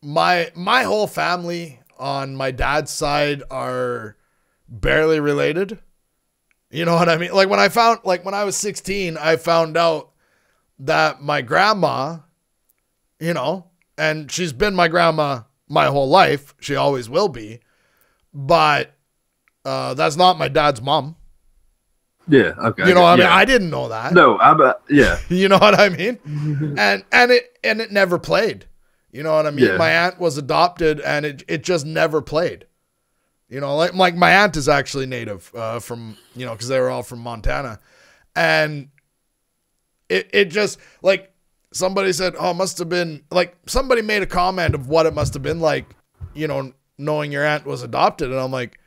My whole family on my dad's side are barely related. You know what I mean? Like when I was 16, I found out that my grandma, you know, and she's been my grandma my whole life. She always will be. But that's not my dad's mom.
Yeah, okay.
You know what I mean? I didn't know that.
No,
You know what I mean? And it never played. You know what I mean?
Yeah.
My aunt was adopted and it just never played. You know, like my aunt is actually native from, you know, because they were all from Montana. And it just, like, somebody said, oh, it must have been, like, somebody made a comment of what it must have been like, you know, knowing your aunt was adopted. And I'm like,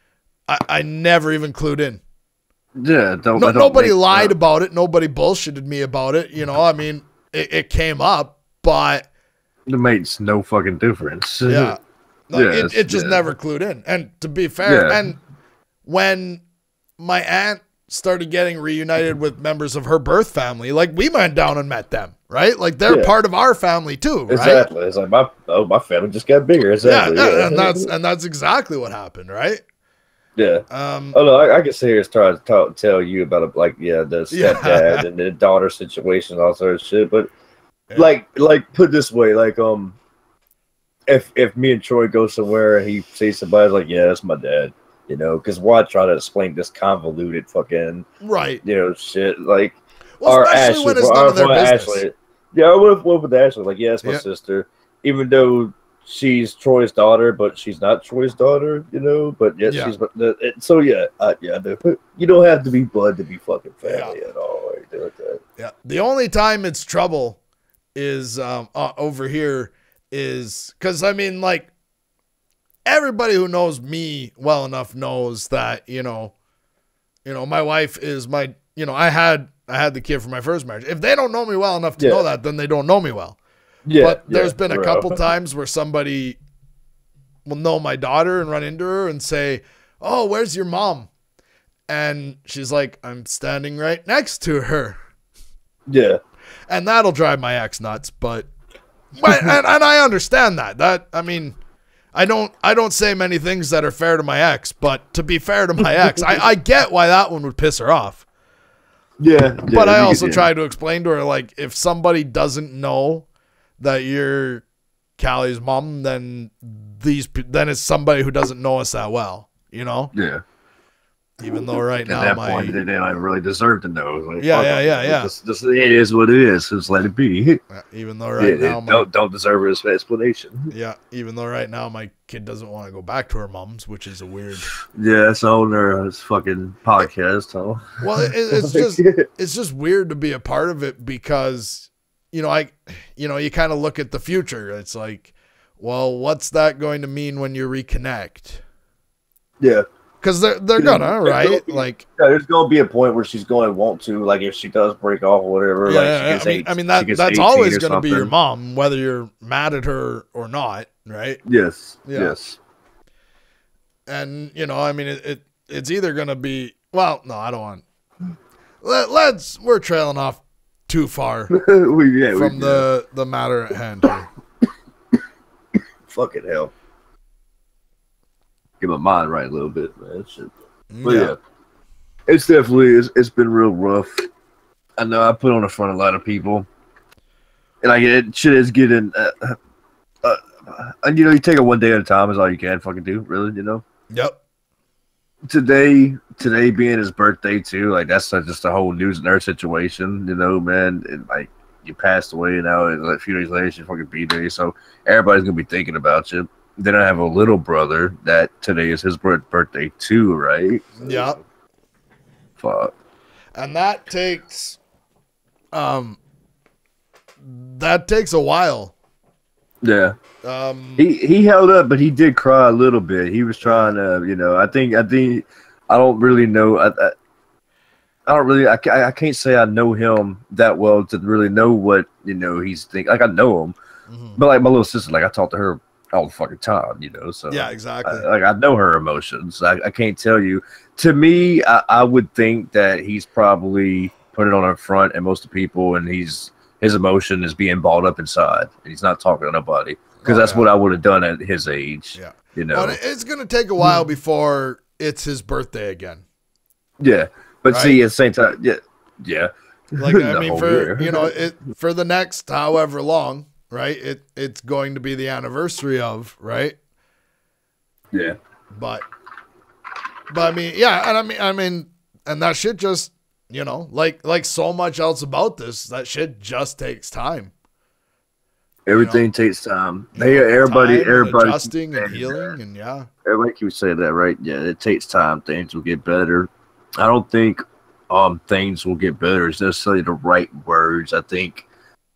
I never even clued in.
Yeah,
nobody lied about it. Nobody bullshitted me about it. You know, I mean, it came up, but
it makes no fucking difference.
Yeah. Like, it just never clued in. And to be fair, and when my aunt started getting reunited with members of her birth family, like we went down and met them, right? Like they're part of our family too, right?
Exactly. It's like my family just got bigger. Exactly.
Yeah. And that's exactly what happened, right?
Yeah. Oh no, I can sit here and try to tell you about the stepdad and the daughter situation, all sort of shit. But like put it this way, like if me and Troy go somewhere and he sees somebody, like, yeah, that's my dad, you know, because why try to explain this convoluted fucking you know, shit, like,
well, especially when it's none of their business.
Ashley, what with Ashley, like, yeah, it's my sister, even though she's Troy's daughter, but she's not Troy's daughter, you know. But she's so you don't have to be blood to be fucking family at all. Right there with that.
Yeah, the only time it's trouble is over here is because I mean, like, everybody who knows me well enough knows that you know, my wife is my, you know, I had the kid from my first marriage. If they don't know me well enough to know that, then they don't know me well. Yeah, but there's been a couple times where somebody will know my daughter and run into her and say, "Oh, where's your mom?" And she's like, "I'm standing right next to her."
Yeah.
And that'll drive my ex nuts, but and I understand that. I mean, I don't say many things that are fair to my ex, but to be fair to my ex, I get why that one would piss her off.
Yeah.
But I also try to explain to her, like, if somebody doesn't know that you're Callie's mom, then it's somebody who doesn't know us that well, you know?
Yeah.
Even though right now
at that point they don't really deserve to know. Like,
yeah.
Just, it is what it is. Just let it be.
Even though right now
don't deserve an explanation.
Yeah. Even though right now my kid doesn't want to go back to her mom's, which is a weird.
Yeah, it's on their fucking podcast. Huh?
Well, it's just weird to be a part of it because you kind of look at the future. It's like, well, what's that going to mean when you reconnect?
Yeah.
Because they're gonna, right? Like,
there's gonna be a point where she's going to want to, like, if she does break off or whatever.
Yeah, like, I mean that's always gonna be your mom, whether you're mad at her or not, right?
Yes.
Yeah.
Yes.
And I mean, it's either gonna be. Well, no, I don't want. We're trailing off too far from the matter at hand here.
Fucking hell. Get my mind right a little bit, man. Shit. But yeah, it's definitely it's been real rough. I know I put on the front a lot of people, and shit is getting. And you take it one day at a time is all you can fucking do, really.
Yep.
Today being his birthday too, like that's just a whole news and earth situation, man. And like you passed away now, and a few days later, she fucking B-Day, so everybody's gonna be thinking about you. Then I have a little brother that today is his birthday too, right? So,
yeah.
Fuck.
And that takes a while.
Yeah. He held up, but he did cry a little bit. He was trying to, I think I don't really know. I don't really. I can't say I know him that well to really know what he's thinking. Like I know him, but like my little sister, like I talk to her all the fucking time, so
yeah, exactly.
I know her emotions. I can't tell you. To me, I would think that he's probably put it on up front, and most of the people, and his emotion is being balled up inside, and he's not talking to nobody because that's what I would have done at his age.
Yeah,
Well,
it's gonna take a while before it's his birthday again.
Yeah, but see, at the same time, yeah.
Like I mean, for the next however long. Right, it's going to be the anniversary of, right?
Yeah.
But I mean, yeah, and I mean, and that shit just, like so much else about this, that shit just takes time.
Everything takes time. Everybody
adjusting and healing, and yeah.
Everybody keeps saying that, right? Yeah, it takes time. Things will get better. I don't think things will get better. It's necessarily the right words. I think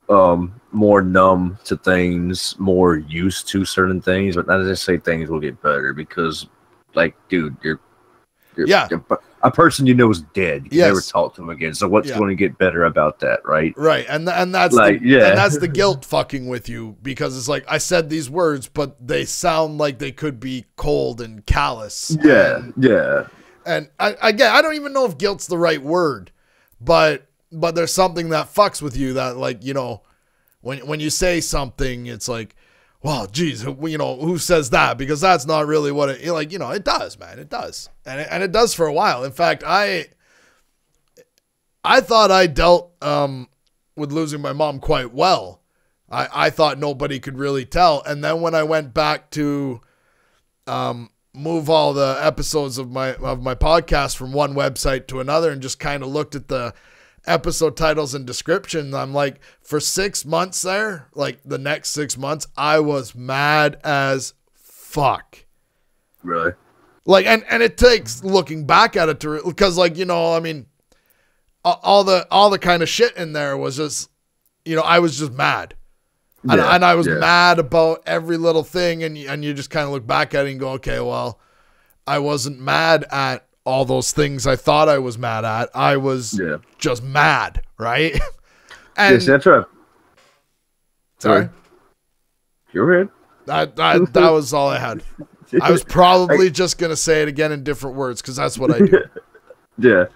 more numb to things, more used to certain things, but not to say things will get better because, like, dude, you're a person is dead. You never talk to him again. So what's going to get better about that, right?
Right, and that's like, and that's the guilt fucking with you because it's like I said these words, but they sound like they could be cold and callous.
Yeah.
And I don't even know if guilt's the right word, but there's something that fucks with you that, like, when you say something, it's like, well, geez, who says that? Because that's not really what it, it does, man. It does. And it does for a while. In fact, I thought I dealt with losing my mom quite well. I thought nobody could really tell. And then when I went back to move all the episodes of my podcast from one website to another and just kind of looked at the episode titles and description, I'm like, for 6 months there, like the next 6 months, I was mad as fuck.
Really?
Like, and it takes looking back at it to, because, like, I mean, all the kind of shit in there was just, I was just mad. And I was mad about every little thing, and you just kind of look back at it and go, okay, well, I wasn't mad at all those things I thought I was mad at. I was just mad, right? And
yes, that's right.
Sorry?
You're right.
That was all I had. I was probably just gonna say it again in different words because that's what I do.
Yeah,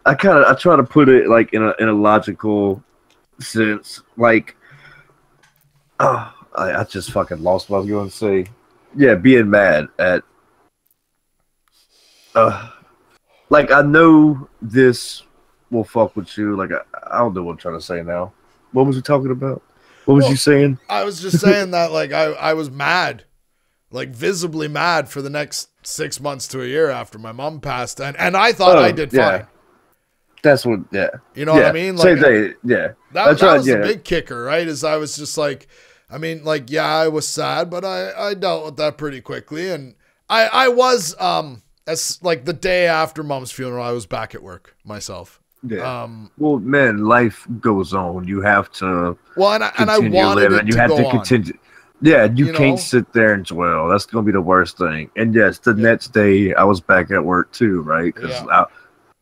I try to put it like in a logical sense. Like, I just fucking lost what I was going to say. Yeah, being mad at. Like I know this will fuck with you. Like I don't know what I'm trying to say now. What was he talking about? What was you saying?
I was just saying that like I was mad, like visibly mad for the next 6 months to a year after my mom passed, and I thought I did fine.
That's what. Yeah,
you know what I mean. Like,
same day. Yeah,
that was the big kicker, right? Is I was just like, I mean, like I was sad, but I dealt with that pretty quickly, and I was as like the day after mom's funeral, I was back at work myself.
Yeah. Well, man, life goes on. You have to.
Well, and I wanted it
you
to
have
go
to
on.
continue. Yeah, you can't sit there and dwell. That's gonna be the worst thing. And yes, the next day I was back at work too, right? Because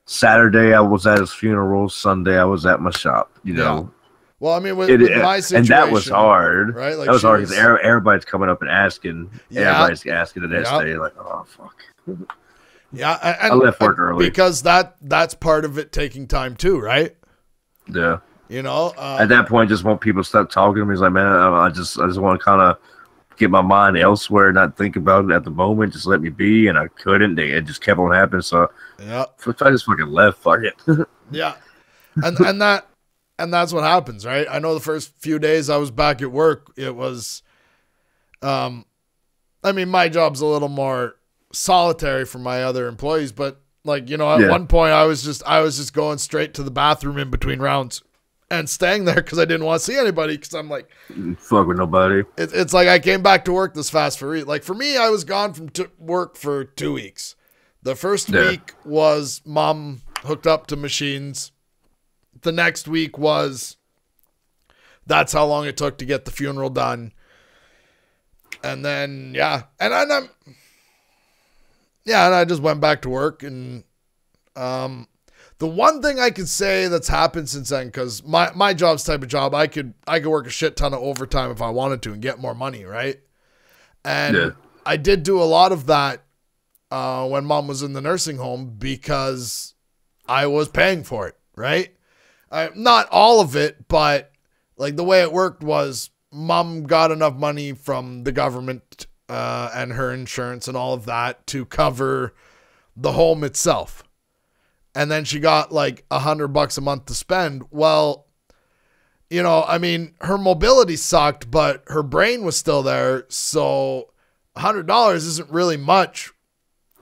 Saturday I was at his funeral. Sunday I was at my shop. You know.
Well, I mean, with my situation,
and that was hard,
right? Like
that was hard because everybody's coming up and asking.
Yeah.
Everybody's asking the next day, like, "Oh fuck."
Yeah, and
I left work early
because that's part of it taking time too, right?
Yeah.
You know,
at that point, just want people to stop talking to me. He's like, man, I just want to kind of get my mind elsewhere, not think about it at the moment. Just let me be, and I couldn't. It just kept on happening. So
yeah,
I just fucking left. Fuck it.
Yeah, and that's what happens, right? I know the first few days I was back at work, it was, I mean, my job's a little more solitary from my other employees, but like, you know, at one point I was just going straight to the bathroom in between rounds and staying there because I didn't want to see anybody because I'm like,
fuck with nobody.
It's like I came back to work this fast like for me, I was gone from work for 2 weeks. The first week was mom hooked up to machines. The next week was that's how long it took to get the funeral done. And then and I just went back to work, and the one thing I could say that's happened since then, because my job's type of job, I could work a shit ton of overtime if I wanted to and get more money, right? And I did do a lot of that when mom was in the nursing home because I was paying for it, right? Not all of it, but like the way it worked was mom got enough money from the government and her insurance and all of that to cover the home itself. And then she got like $100 a month to spend. Well, you know, I mean, her mobility sucked, but her brain was still there. So $100 isn't really much.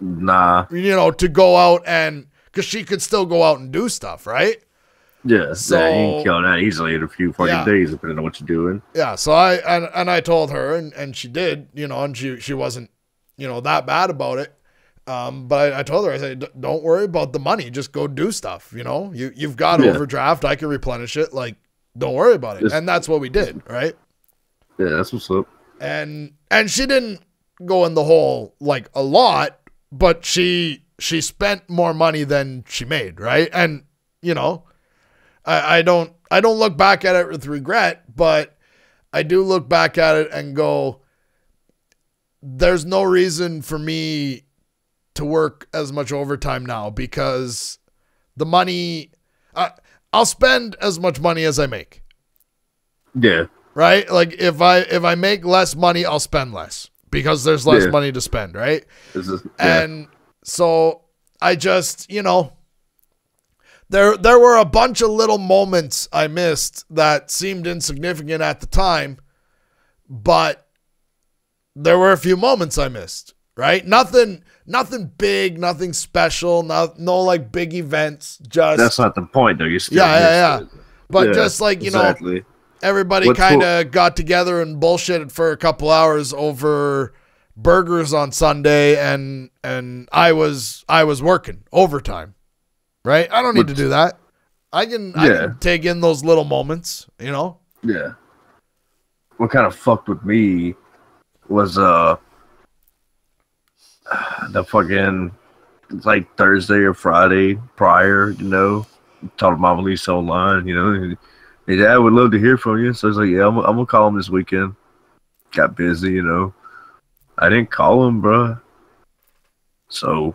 Nah.
You know, to go out and, because she could still go out and do stuff, right?
Yeah,
so,
you can kill that easily in a few fucking days, depending on what you're doing.
Yeah, so I told her, and she did, you know, and she wasn't, you know, that bad about it. But I told her, I said, don't worry about the money, just go do stuff. You know, you've got overdraft, I can replenish it. Like, don't worry about it. And that's what we did, right?
Yeah, that's what's up.
And she didn't go in the hole like a lot, but she spent more money than she made, right? And you know. I don't look back at it with regret, but I do look back at it and go, there's no reason for me to work as much overtime now because the money, I'll spend as much money as I make.
Yeah.
Right? Like if I make less money, I'll spend less because there's less money to spend, right? And so I just, you know, There were a bunch of little moments I missed that seemed insignificant at the time, but there were a few moments I missed, right? Nothing big, nothing special, no like big events. Just
that's not the point, though. You still
yeah. But just like you know, everybody kind of got together and bullshitted for a couple hours over burgers on Sunday, and I was working overtime. Right? I don't need to do that. I can take in those little moments, you know?
Yeah. What kind of fucked with me was the fucking like Thursday or Friday prior, you know, told Mama Lisa online, you know, hey, Dad, would love to hear from you. So I was like, yeah, I'm gonna call him this weekend. got busy, you know. I didn't call him, bro. So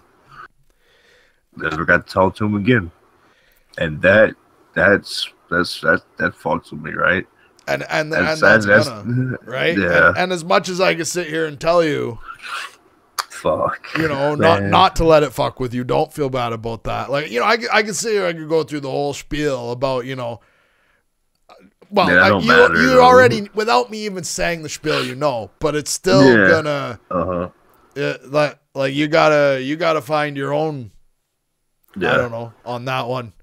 never got to talk to him again. And that fucks with me, right?
And that's gonna right.
Yeah.
And as much as I can sit here and tell you,
fuck,
you know,
man.
not to let it fuck with you. Don't feel bad about that. Like, you know, I can sit here, I could go through the whole spiel about, you know, well,
yeah,
you already, without me even saying the spiel, you know, but it's still gonna, like you gotta find your own. Yeah. I don't know on that one.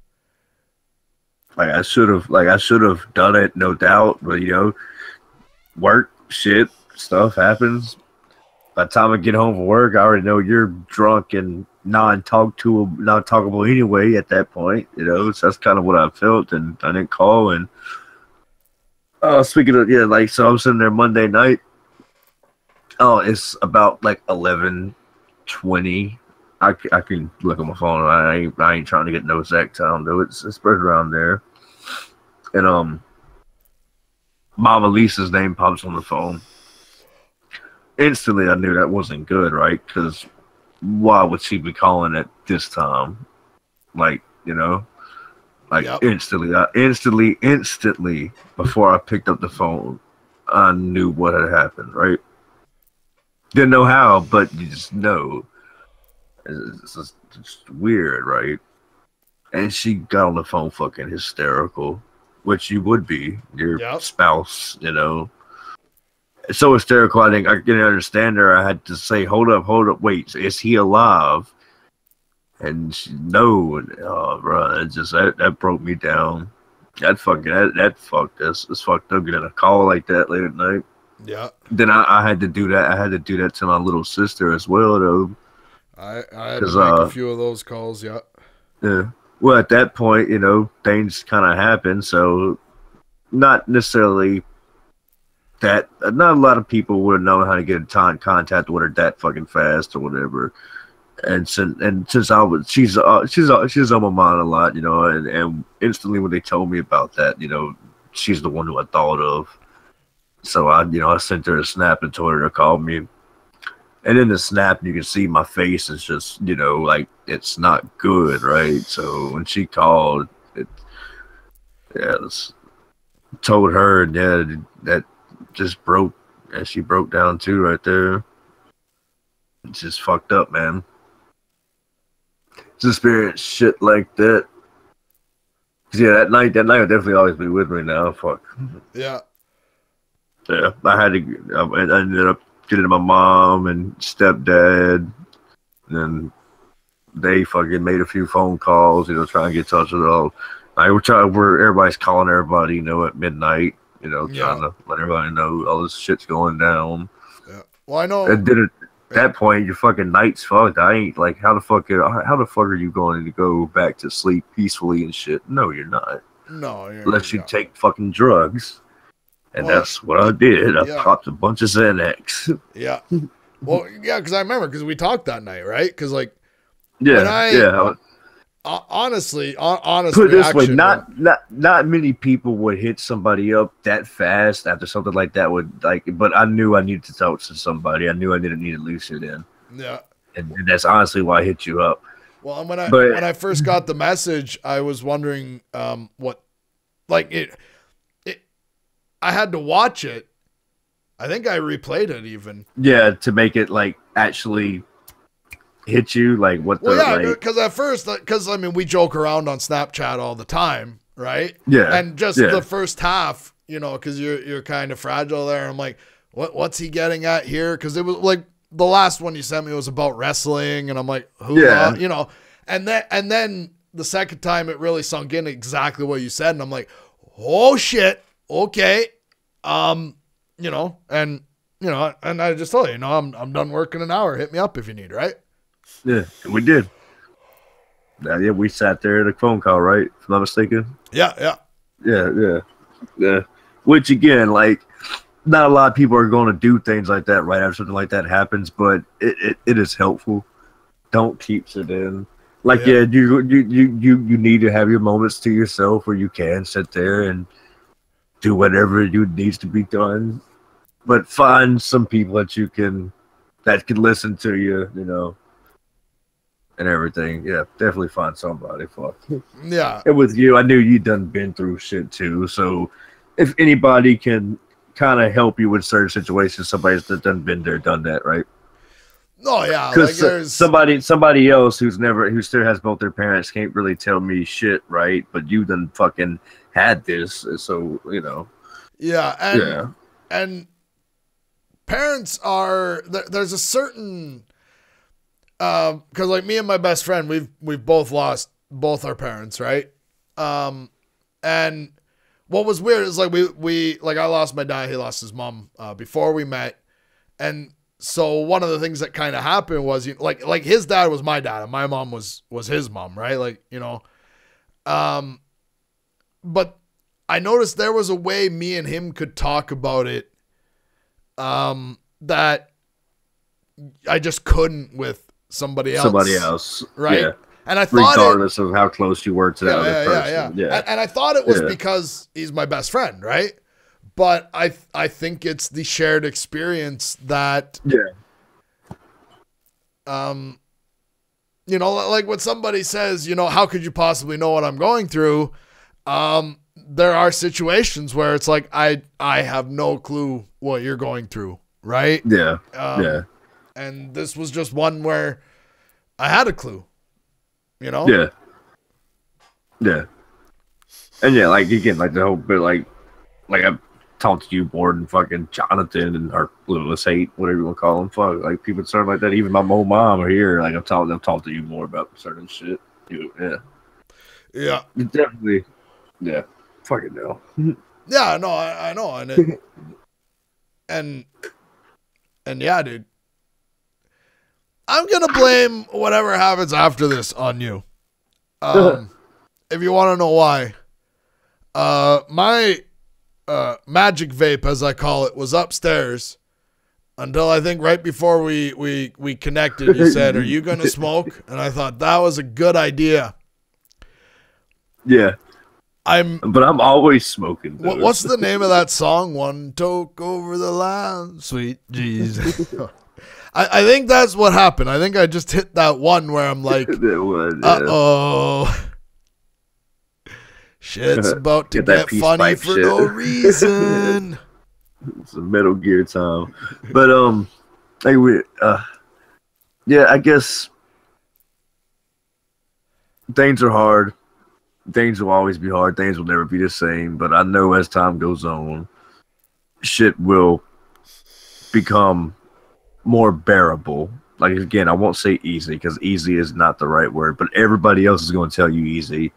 Like I should have done it, no doubt. But you know, work, shit, stuff happens. By the time I get home from work, I already know you're drunk and non-talkable anyway. At that point, you know, so that's kind of what I felt, and I didn't call. And speaking of like, so I'm sitting there Monday night. Oh, it's about like 11:20. I can look at my phone. I ain't trying to get no exact time though. It's spread around there. And Mama Lisa's name pops on the phone. Instantly, I knew that wasn't good, right? Because why would she be calling at this time? Like, you know, like instantly, before I picked up the phone, I knew what had happened, right? Didn't know how, but you just know. It's just weird, right? And she got on the phone fucking hysterical, which you would be, your spouse, you know. It's so hysterical, I didn't understand her. I had to say, hold up, wait, is he alive? And she, no, oh, bro, it just, that broke me down. That fucked us. It's fucked up getting a call like that late at night.
Yeah.
Then I had to do that. I had to do that to my little sister as well, though.
I had to make a few of those calls, yeah.
Yeah. Well, at that point, you know, things kind of happen, so not necessarily that. Not a lot of people would have known how to get in contact with her that fucking fast or whatever. And since I was, she's on my mind a lot, you know, and instantly when they told me about that, you know, she's the one who I thought of. So I sent her a snap and told her to call me. And in the snap, you can see my face is just, you know, like it's not good, right? So when she called, told her, that just broke, and she broke down too, right there. It's just fucked up, man. To experience shit like that. Yeah, that night will definitely always be with me now. Fuck.
Yeah.
Yeah, I ended up getting my mom and stepdad, and they fucking made a few phone calls, you know, trying to get in touch with all. Where everybody's calling everybody, you know, at midnight, you know, trying to let everybody know all this shit's going down.
Yeah. Well, I know.
And then at that point, your fucking night's fucked. I ain't like, how the fuck are you going to go back to sleep peacefully and shit? No, you're not.
No,
unless you take fucking drugs. And that's what I did. I popped a bunch of Xanax.
Yeah. Well, yeah, because I remember, because we talked that night, right? Because, like, honestly,
put it this way, not many people would hit somebody up that fast after something like that but I knew I needed to talk to somebody. I knew I didn't need to lose it in.
Yeah.
And that's honestly why I hit you up.
Well, and when I first got the message, I was wondering what, like, I had to watch it. I think I replayed it even.
Yeah, to make it like actually hit you, like what the.
Well, yeah, because at first, because I mean, we joke around on Snapchat all the time, right?
Yeah.
And just the first half, you know, because you're kind of fragile there. I'm like, what's he getting at here? Because it was like the last one you sent me was about wrestling, and I'm like, you know, and then the second time it really sunk in exactly what you said, and I'm like, oh shit. Okay. You know, and I just told you, I'm done working an hour. Hit me up if you need, right?
Yeah, we did. Yeah, we sat there at a phone call, right? If I'm not mistaken.
Yeah.
Which again, like, not a lot of people are going to do things like that right after something like that happens, but it is helpful. Don't keep it in. Like, you need to have your moments to yourself where you can sit there and do whatever needs to be done. but find some people that can listen to you, and everything. Yeah, definitely find somebody. Fuck.
Yeah.
And with you, I knew you done been through shit too. So if anybody can kind of help you with certain situations, somebody's that done been there, done that, right?
Oh yeah, like
Because
there's
somebody else who still has both their parents can't really tell me shit, right? But you done fucking had this, so
yeah,
yeah,
and parents are there's a certain because like me and my best friend, we've both lost both our parents, right? And what was weird is like we like I lost my dad, he lost his mom before we met, and so one of the things that kind of happened was like his dad was my dad and my mom was his mom, right? Like but I noticed there was a way me and him could talk about it that I just couldn't with somebody
else,
right?
Yeah.
And I thought
regardless of how close you were to that other person, yeah.
And I thought it was because he's my best friend, right? But I think it's the shared experience that like when somebody says, how could you possibly know what I'm going through? There are situations where it's like I have no clue what you're going through, right?
Yeah.
And this was just one where I had a clue,
Yeah. Yeah. And yeah, like again, like the whole bit, like I've talked to you more than fucking Jonathan and our Lewis 8, whatever you want to call him. Fuck, like people certain like that. Even my old mom are here. Like I've talked to you more about certain shit.
Yeah.
You definitely. Yeah. Fucking hell.
Yeah. No, I know, and yeah, dude. I'm gonna blame whatever happens after this on you. If you want to know why, my magic vape, as I call it, was upstairs until I think right before we connected. You said, "Are you gonna smoke?" And I thought that was a good idea.
Yeah, but I'm always smoking.
What's the name of that song? One toke over the line, sweet Jesus. I think that's what happened. I think I just hit that one where I'm like, uh-oh. Shit's about to get funny for no reason.
It's a Metal Gear time. But, yeah, I guess things are hard. Things will always be hard. Things will never be the same. But I know as time goes on, shit will become more bearable. Like, again, I won't say easy because easy is not the right word, but everybody else is going to tell you easy.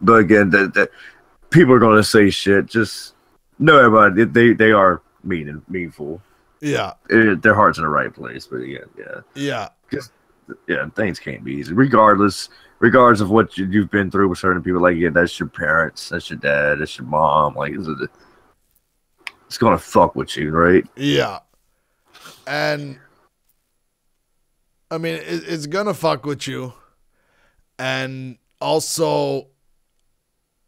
But again, that people are going to say shit. Just know everybody, they are meaningful.
Yeah.
Their heart's in the right place. But again,
yeah.
Things can't be easy. Regardless of what you've been through with certain people, like, that's your parents, that's your dad, that's your mom. Like, it's going to fuck with you, right?
Yeah. And I mean, it's gonna fuck with you, and also,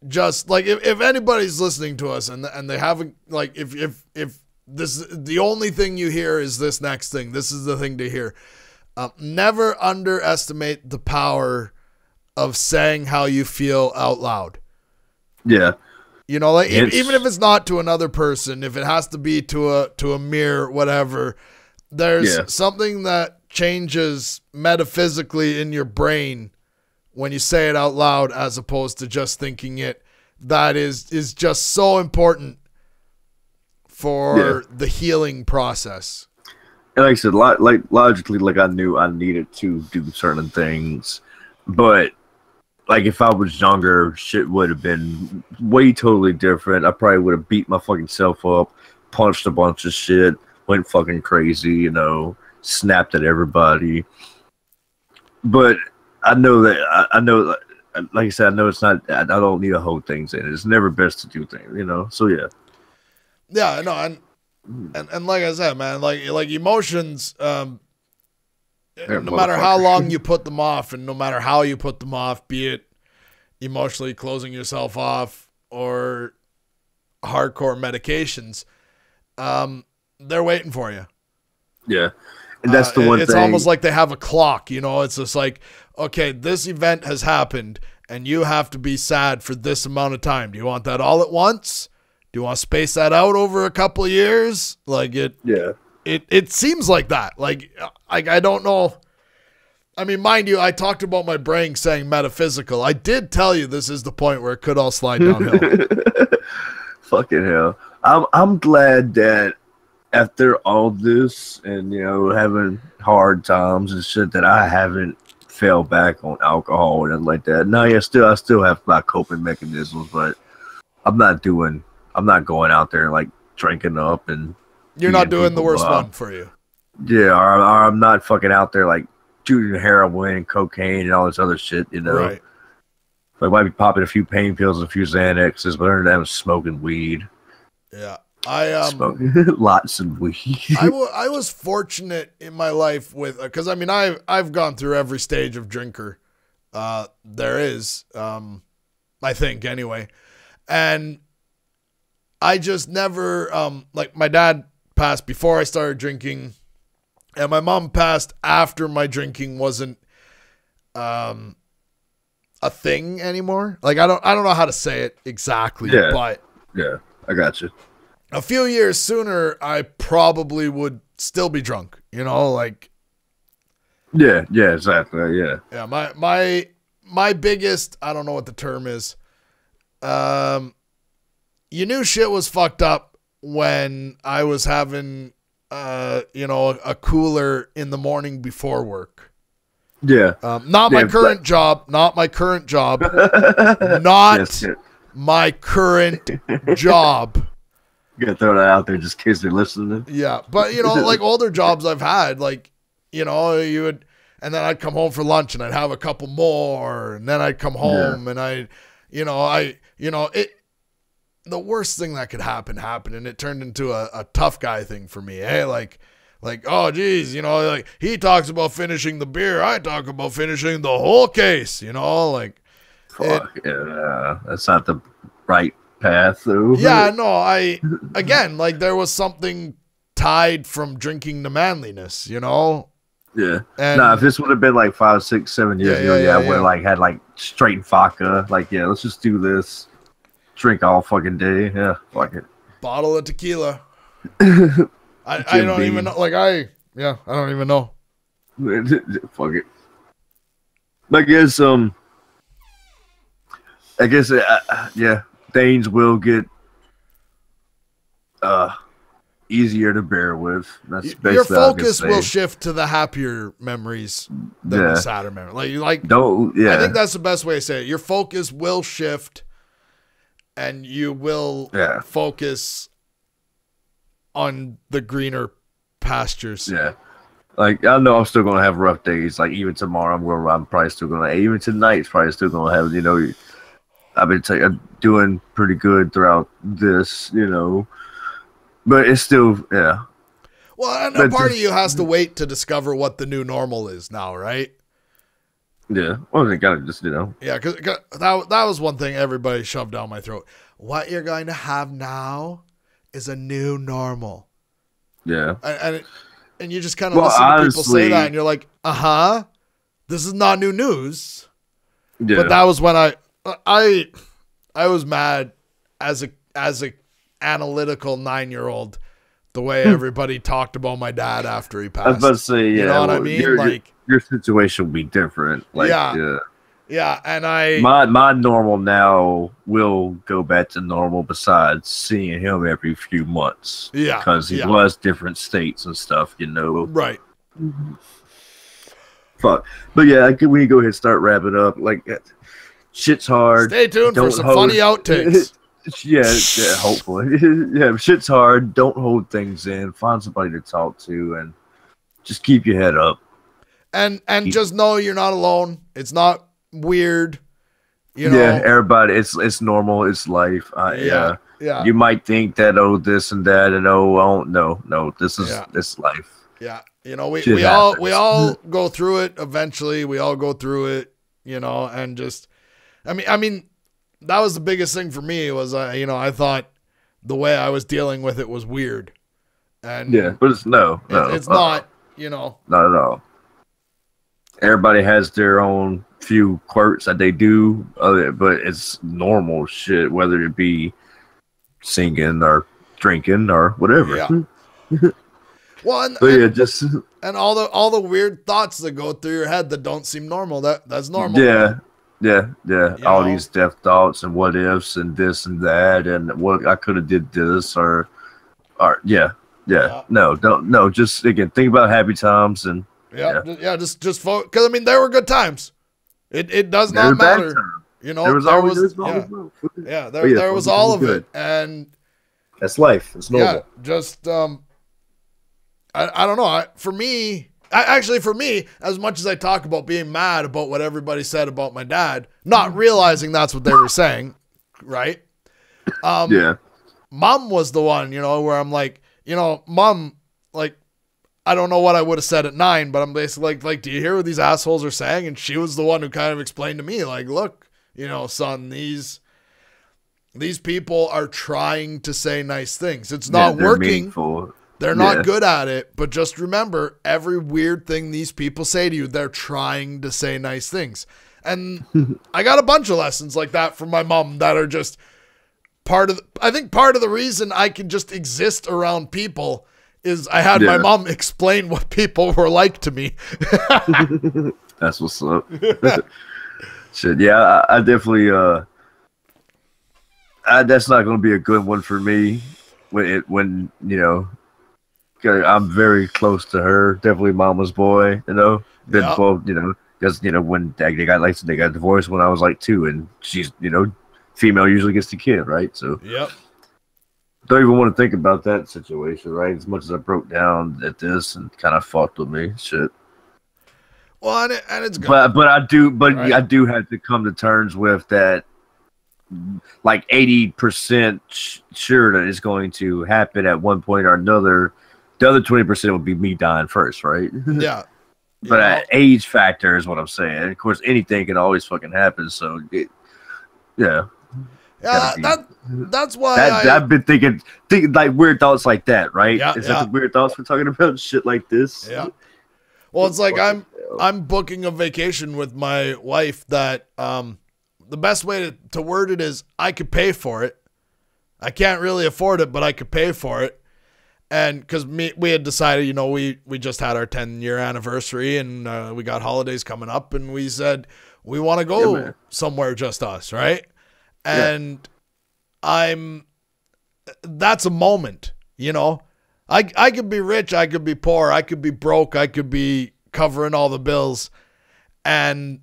just like if anybody's listening to us and they haven't, like, if this the only thing you hear is this next thing, this is the thing to hear. Never underestimate the power of saying how you feel out loud.
Yeah.
Like even if it's not to another person, if it has to be to a mirror, whatever. There's something that changes metaphysically in your brain when you say it out loud as opposed to just thinking it. That is just so important for the healing process.
And like I said, like logically, like I knew I needed to do certain things, but like if I was younger, shit would have been way totally different. I probably would have beat my fucking self up, punched a bunch of shit, went fucking crazy, snapped at everybody. But I know that, like I said, I know it's not, I don't need to hold things in. It's never best to do things, so yeah.
Yeah, no, and like I said, man, like emotions, no matter how long you put them off and no matter how you put them off, be it emotionally closing yourself off or hardcore medications, they're waiting for you.
Yeah. And that's the one
it's
thing.
almost like they have a clock, you know. It's just like, okay, this event has happened, and you have to be sad for this amount of time. Do you want that all at once? Do you want to space that out over a couple of years? Like it seems like that. Like I don't know. I mean, mind you, I talked about my brain saying metaphysical. I did tell you this is the point where it could all slide downhill.
Fucking hell. I'm glad that after all this and, you know, having hard times and shit, that I haven't fell back on alcohol and like that. No, yeah, I still have my coping mechanisms, but I'm not going out there like drinking up and
you're not doing the worst one for you.
Yeah, or I'm not fucking out there like shooting heroin and cocaine and all this other shit, you know.
Right.
So I might be popping a few pain pills and a few Xanaxes, but other than that, I'm smoking weed.
Yeah.
Smoking lots of weed.
I was fortunate in my life with, because I mean I've gone through every stage of drinker there is, I think anyway, and I just never like my dad passed before I started drinking, and my mom passed after my drinking wasn't a thing anymore. Like I don't know how to say it exactly, but
yeah, I got you.
A few years sooner, I probably would still be drunk, you know, like.
Yeah, exactly, yeah.
Yeah, my biggest, I don't know what the term is. You knew shit was fucked up when I was having, you know, a cooler in the morning before work.
Yeah.
Not my current job. Not my current job. My current job.
You gotta throw that out there just in case they're listening.
Yeah, but you know, like older jobs I've had, like, you know, you would, and then I'd come home for lunch and I'd have a couple more, and then I'd come home and the worst thing that could happen happened, and it turned into a tough guy thing for me. Hey, like, oh geez, you know, like he talks about finishing the beer, I talk about finishing the whole case, you know, like.
Fuck, yeah, that's not the right path though.
Yeah, no, again, like there was something tied from drinking to manliness, you know?
Yeah.
And
nah, if this would have been like 5, 6, 7 years ago, I would have like had like straight vodka. Like, yeah, let's just do this. Drink all fucking day. Yeah, fuck it.
Bottle of tequila. I don't even know. Like I don't even know.
Fuck it. I guess, yeah, things will get easier to bear with. That's basically
your focus will shift to the happier memories than the sadder memories. I think that's the best way to say it. Your focus will shift, and you will focus on the greener pastures.
Yeah. Like, I know I'm still going to have rough days. Like, even tomorrow, I'm probably still going to, even tonight's probably still going to have, you know, I've been doing pretty good throughout this, you know, but it's still, yeah.
Well, and a part of you has to wait to discover what the new normal is now, right?
Yeah. Well, they got to just, you know.
Yeah, because that was one thing everybody shoved down my throat. What you're going to have now is a new normal.
Yeah.
And you just kind of listen to people say that, and you're like, this is not new news. Yeah. But that was when I was mad as a analytical 9-year-old the way everybody talked about my dad after he passed.
I was about to say, yeah.
You know what I mean?
Your situation will be different. Like,
yeah. And
my normal now will go back to normal. Besides seeing him every few months, because he was different states and stuff, you know.
Right.
Fuck. But yeah, we need to go ahead and start wrapping up. Like, shit's hard.
Stay tuned for some funny outtakes.
Yeah, hopefully. Yeah, shit's hard. Don't hold things in. Find somebody to talk to, and just keep your head up.
And just know you're not alone. It's not weird. You know?
Yeah, everybody. It's normal. It's life. Yeah. You might think that this and that, and no. This is life.
Yeah, you know, we all go through it eventually. We all go through it, you know, and just, I mean, that was the biggest thing for me was, you know, I thought the way I was dealing with it was weird. And
yeah, but it's
it's not,
not at all. Everybody has their own few quirks that they do, but it's normal shit, whether it be singing or drinking or whatever.
Yeah. Well, and all the weird thoughts that go through your head that don't seem normal. That's normal.
Yeah. All these death thoughts and what ifs and this and that and what I could have did this or no. Just again, think about happy times and
just because I mean there were good times. It does not matter.
There was always
there was all of it, and
that's life. It's normal.
Yeah, just I don't know. For me, as much as I talk about being mad about what everybody said about my dad, not realizing that's what they were saying, right? Mom was the one, where I'm like, Mom, like, I don't know what I would have said at 9, but I'm basically like, do you hear what these assholes are saying? And she was the one who kind of explained to me, like, look, son, these people are trying to say nice things. It's not working. Meaningful. They're not good at it, but just remember, every weird thing these people say to you, they're trying to say nice things. And I got a bunch of lessons like that from my mom that are just part of the reason I can just exist around people is I had my mom explain what people were like to me.
That's what's up. Shit, yeah, I definitely, that's not going to be a good one for me when I'm very close to her, definitely mama's boy, Both, because, when they got divorced when I was like 2 and she's, female usually gets the kid, right? So, don't even want to think about that situation, right? As much as I broke down at this and kind of fucked with me, shit.
Well, and it's good.
I do have to come to terms with that, like 80% sure that it's going to happen at one point or another. The other 20% would be me dying first, right?
Yeah.
But age factor is what I'm saying. And of course, anything can always fucking happen. So,
yeah. That's why
I've been thinking like weird thoughts like that, right?
Yeah,
is that the weird thoughts we're talking about? Shit like this?
Yeah. Well, it's like I'm booking a vacation with my wife that the best way to word it is I could pay for it. I can't really afford it, but I could pay for it. And because we had decided, we just had our 10-year anniversary and we got holidays coming up and we said we want to go somewhere just us, right? And that's a moment, I could be rich, I could be poor, I could be broke, I could be covering all the bills. And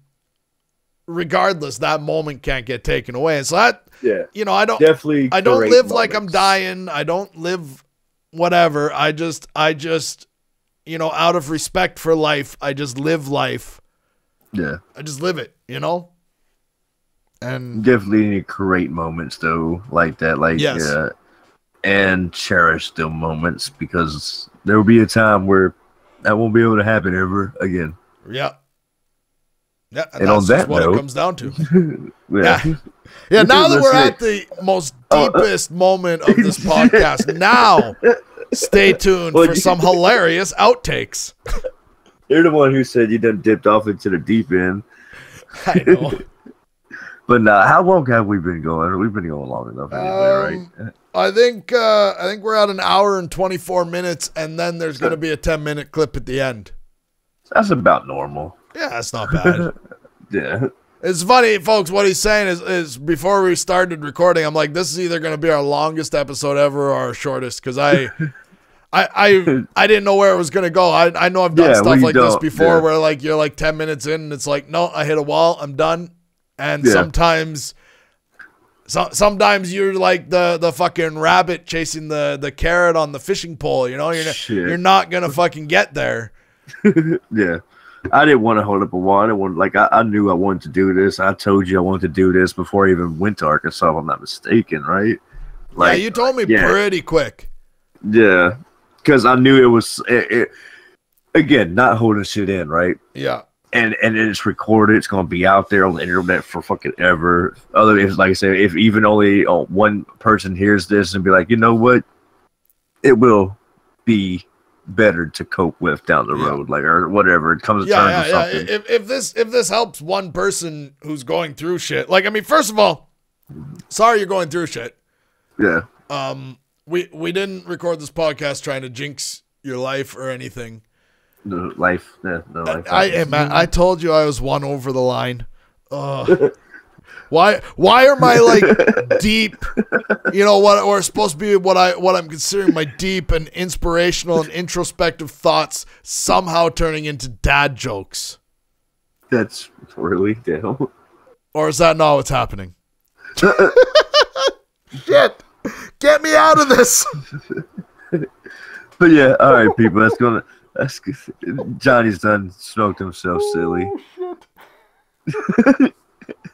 regardless, that moment can't get taken away. And so that, I don't live like I'm dying. I don't live whatever. I just, out of respect for life, I just live life.
Yeah.
I just live it, And
definitely any great moments though, like that, and cherish the moments because there will be a time where that won't be able to happen ever again.
Yeah. Yeah,
and on that
what
note,
it comes down to. Yeah. Now that we're at the most deepest moment of this podcast, now stay tuned for some hilarious outtakes.
You're the one who said you done dipped off into the deep end.
I know.
But how long have we been going? We've been going long enough anyway, right?
I think we're at 1 hour and 24 minutes, and then there's going to be a 10-minute clip at the end.
That's about normal.
Yeah, that's not bad.
Yeah.
It's funny, folks, what he's saying is before we started recording, I'm like, this is either going to be our longest episode ever or our shortest, because I didn't know where it was going to go. I know I've done stuff like this before where like you're like 10 minutes in and it's like, no, I hit a wall, I'm done. And sometimes you're like the fucking rabbit chasing the carrot on the fishing pole, you're not going to fucking get there.
Yeah. I didn't want to hold up a wall. I knew I wanted to do this. I told you I wanted to do this before I even went to Arkansas, if I'm not mistaken, right?
Like, you told me pretty quick.
Yeah. Because I knew it was, again, not holding shit in, right?
Yeah.
And it's recorded. It's going to be out there on the internet for fucking ever. Like I said, if even only one person hears this and be like, you know what? It will be better to cope with down the road, like, or whatever. It comes to terms or something.
If this helps one person who's going through shit, like, I mean, first of all, sorry you're going through shit.
Yeah.
We didn't record this podcast trying to jinx your life or anything.
No life.
I told you I was one over the line. Why are my like deep, you know, what or supposed to be what I'm considering my deep and inspirational and introspective thoughts somehow turning into dad jokes?
That's really dumb.
Or is that not what's happening? Shit. Get me out of this.
But yeah, all right, people. That's Johnny's done smoked himself silly. Shit.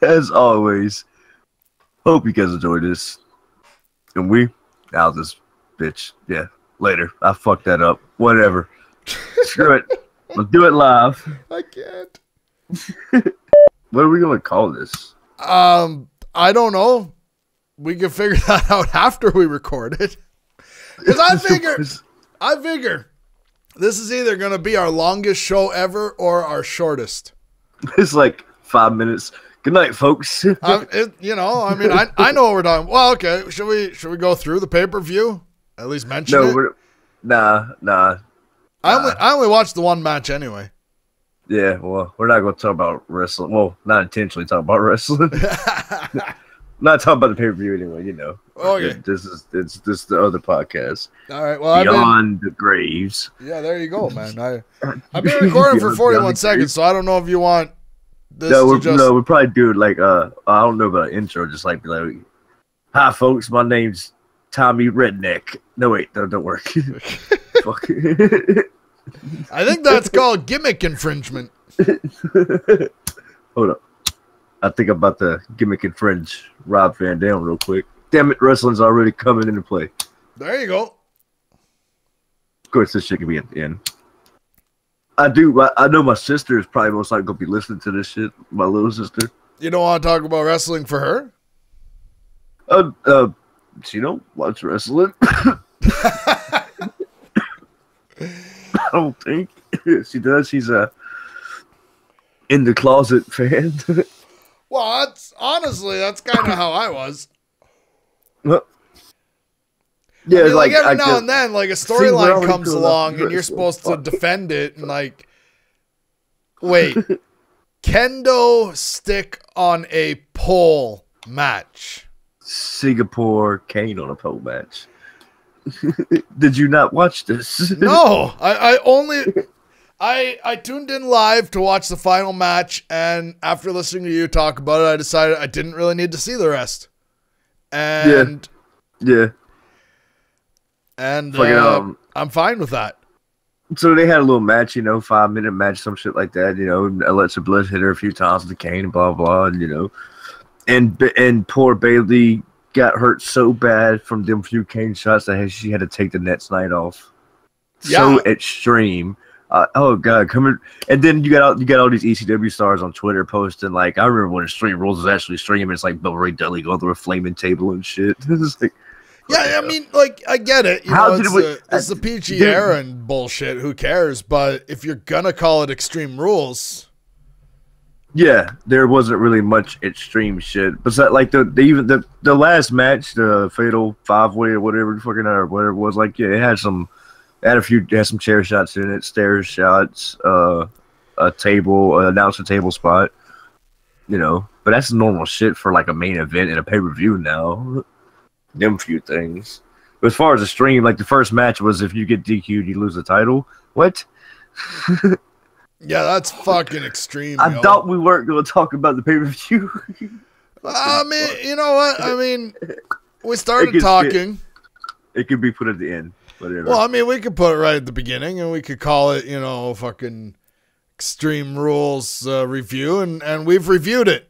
As always, hope you guys enjoyed this. And we out this bitch. Yeah, later. I fucked that up. Whatever. Screw it. We'll do it live.
I can't.
What are we gonna call this?
I don't know. We can figure that out after we record it. Because I figure this is either going to be our longest show ever or our shortest.
It's like 5 minutes. Good night, folks.
You know, I mean, I know what we're talking. Well, okay. Should we go through the pay-per-view? At least mention it?
Nah.
I only watched the one match anyway.
Yeah, well, we're not going to talk about wrestling. Well, not intentionally talk about wrestling. Not talking about the pay-per-view anyway, you know.
Okay.
This is the other podcast.
All right. Well,
Beyond the Graves.
Yeah, there you go, man. I've been recording for 41 seconds, so I don't know if you want this
we'll probably do it like I don't know about an intro, just like be like, hi folks, my name's Tommy Redneck. No wait, that don't work. Fuck.
I think that's called gimmick infringement.
Hold up. I think I'm about to gimmick infringe Rob Van Dam real quick. Damn it, wrestling's already coming into play.
There you go.
Of course, this shit can be at the end. I know my sister is probably most likely going to be listening to this shit. My little sister.
You don't want to talk about wrestling for her?
She don't watch wrestling. I don't think she does. She's a in the closet fan.
Well, that's kind of how I was.
Well, yeah,
I mean, like every now and then, like a storyline comes along and you're supposed to defend it, and like, wait, kendo stick on a pole match.
Singapore cane on a pole match. Did you not watch this?
No, I tuned in live to watch the final match, and after listening to you talk about it, I decided I didn't really need to see the rest. And
yeah.
And I'm fine with that.
So they had a little match, 5-minute match, some shit like that, Alexa Bliss hit her a few times with the cane and blah, blah, and poor Bayley got hurt so bad from them few cane shots that she had to take the next night off.
Yeah.
So extreme. Oh god, and then you got all these ECW stars on Twitter posting like, I remember when Extreme Rules was actually streaming. It's like Bill Ray Dudley going through a flaming table and shit. It's like,
yeah, I mean, like I get it. It's the PG era and bullshit. Who cares? But if you're gonna call it Extreme Rules,
yeah, there wasn't really much extreme shit. But like the last match, the Fatal 5-Way or whatever it was, like it had some chair shots in it, stairs shots, a table, announcer table spot, but that's normal shit for like a main event in a pay-per-view now. Them few things. But as far as the stream, like the first match was if you get DQ'd, you lose the title. What?
Yeah, that's fucking extreme.
I thought we weren't going to talk about the pay-per-view.
I mean, you know what? I mean, we started talking.
It could be put at the end. Whatever.
Well, I mean, we could put it right at the beginning, and we could call it, fucking Extreme Rules review, and we've reviewed it.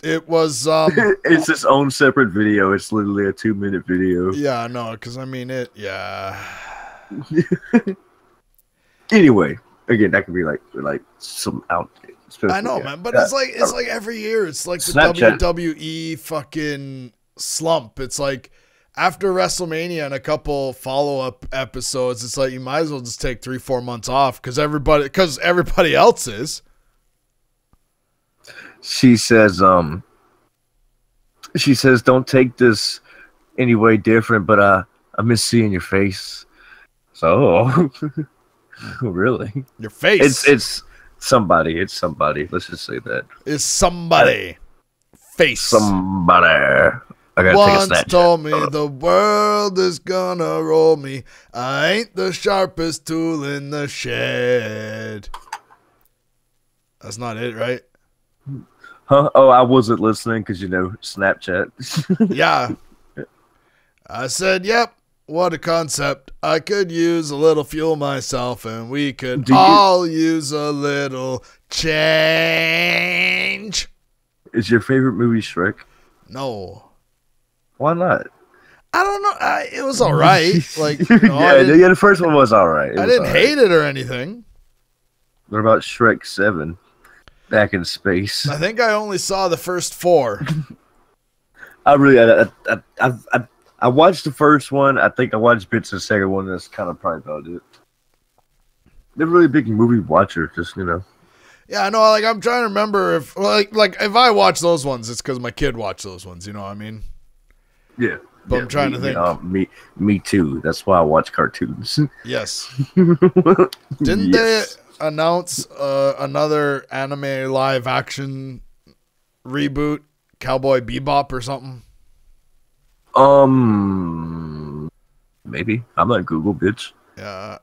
It was
it's its own separate video. It's literally a 2-minute video.
Yeah, no, because I mean yeah.
Anyway, again, that could be like some outtakes.
I know, man, but it's like every year. It's like the WWE fucking slump. It's like after WrestleMania and a couple follow-up episodes, it's like you might as well just take 3-4 months off because everybody else is.
She says, don't take this any way different, but I miss seeing your face. So, really?
Your face.
It's somebody. It's somebody. Let's just say that.
It's somebody. Face.
Somebody. I gotta take a
Once
Snapchat.
told me the world is gonna roll me. I ain't the sharpest tool in the shed. That's not it, right?
Huh? Oh, I wasn't listening because, Snapchat.
Yeah. I said, yep, what a concept. I could use a little fuel myself, and we could all use a little change.
Is your favorite movie Shrek?
No.
Why not?
I don't know. It was all right. Like,
the first one was all right.
I didn't hate it or anything.
What about Shrek 7? Back in space.
I think I only saw the first 4.
I watched the first one. I think I watched bits of the second one. That's kind of probably about it. They're really big movie watcher, just.
Yeah, I know. Like, I'm trying to remember if if I watch those ones, it's because my kid watched those ones. You know what I mean?
Yeah.
But
yeah,
I'm trying to think.
Me too. That's why I watch cartoons.
Yes. Didn't they announce another anime live action reboot, Cowboy Bebop or something?
Maybe. I'm not Google, bitch.
Yeah.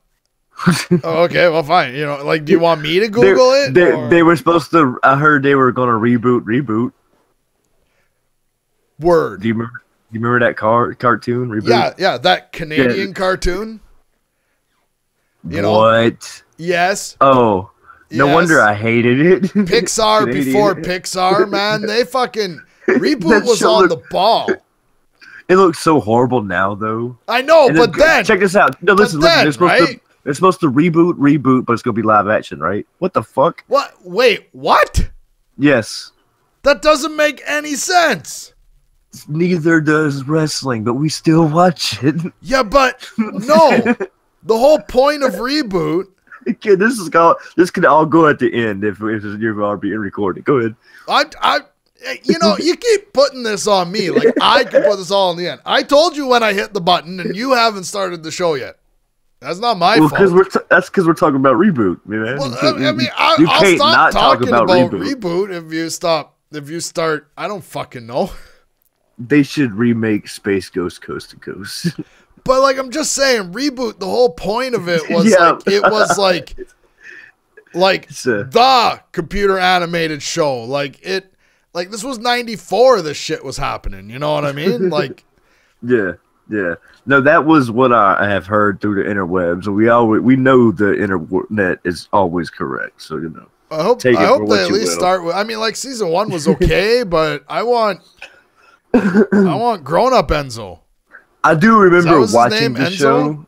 Oh, okay, well, fine. Do you want me to Google it?
They were supposed to. I heard they were going to reboot.
Word.
Do you remember that cartoon reboot?
Yeah, that Canadian cartoon.
What?
Yes.
Oh, no wonder I hated it.
Pixar before Pixar, man. They fucking reboot was on the ball.
It looks so horrible now, though.
I know, but then
check this out. No, listen. They're supposed to reboot, but it's gonna be live action, right? What the fuck?
What? Wait, what?
Yes.
That doesn't make any sense.
Neither does wrestling, but we still watch it.
Yeah, but no. The whole point of reboot.
Okay, this could all go at the end if you're all being recorded. Go ahead.
You keep putting this on me. Like, I can put this all in the end. I told you when I hit the button, and you haven't started the show yet. That's not my fault.
That's because we're talking about reboot, man.
Well, I'll stop talking about reboot if you start. I don't fucking know.
They should remake Space Ghost Coast to Coast.
But I'm just saying, reboot. The whole point of it was the computer animated show. This was 94. This shit was happening. You know what I mean?
Yeah. No, that was what I have heard through the interwebs. We know the internet is always correct. So
I hope they at least start with. Season 1 was okay, but I want grown up Enzo.
I do remember watching the show.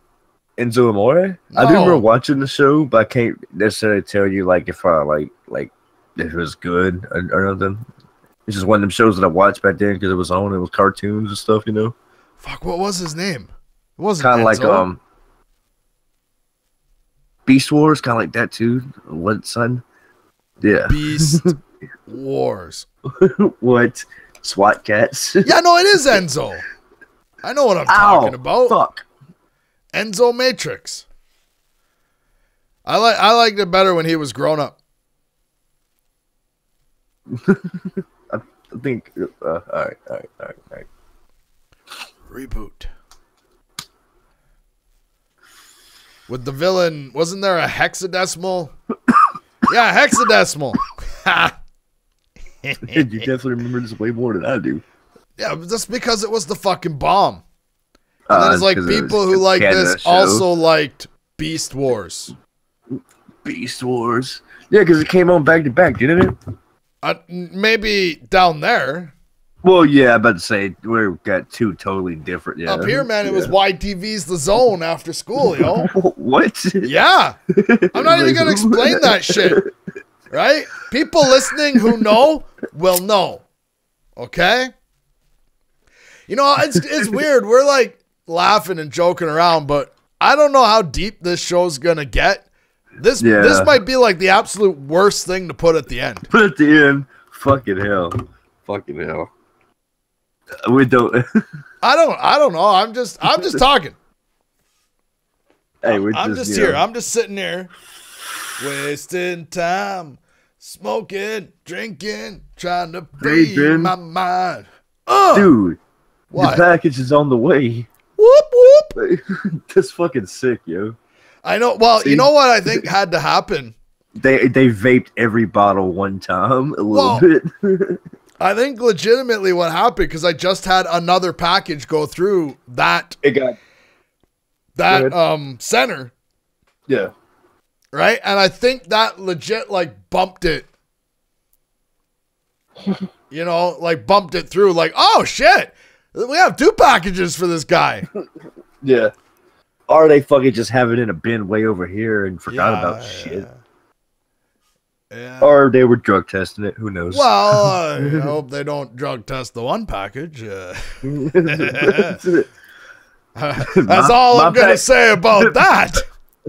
Enzo Amore? No. I do remember watching the show, but I can't necessarily tell you if I if it was good or nothing. It's just one of them shows that I watched back then because it was on. It was cartoons and stuff,
Fuck, what was his name? It wasn't
kind of like Beast Wars, kind of like that too. What, son? Yeah.
Beast Wars.
What? SWAT cats?
Yeah, no, it is Enzo. I know what I'm talking about.
Fuck.
Enzo Matrix. I liked it better when he was grown up.
I think. All right.
Reboot. With the villain, wasn't there a hexadecimal? Yeah, hexadecimal.
You definitely remember this way more than I do.
Yeah, just because it was the fucking bomb. And then it's people who like this also liked Beast Wars.
Beast Wars. Yeah, because it came on back to back, didn't it?
Maybe down there.
Well, yeah, I'm about to say we've got two totally different. Yeah.
Up here, man, it was YTV's The Zone after school, yo.
What?
Yeah. I'm not even going to explain that shit. Right? People listening who know will know. Okay? You know, it's weird. We're like laughing and joking around, but I don't know how deep this show's gonna get. This might be like the absolute worst thing to put at the end.
Put at the end. Fucking hell. We don't.
I don't know. I'm just talking.
Hey,
I'm just here. I'm just sitting here, wasting time, smoking, drinking, trying to free my mind.
Dude,
what?
The package is on the way.
Whoop whoop.
That's fucking sick, yo.
I know. Well, see, you know what I think had to happen?
They vaped every bottle one time a little bit.
I think legitimately what happened, because I just had another package go through that.
It got
that center.
Yeah.
Right? And I think that legit like bumped it. You know, like bumped it through, like, oh shit, we have 2 packages for this guy.
Yeah. Or they fucking just have it in a bin way over here and forgot about shit.
Yeah.
Or they were drug testing it. Who knows?
Well, I hope they don't drug test the one package. That's all I'm going to say about that.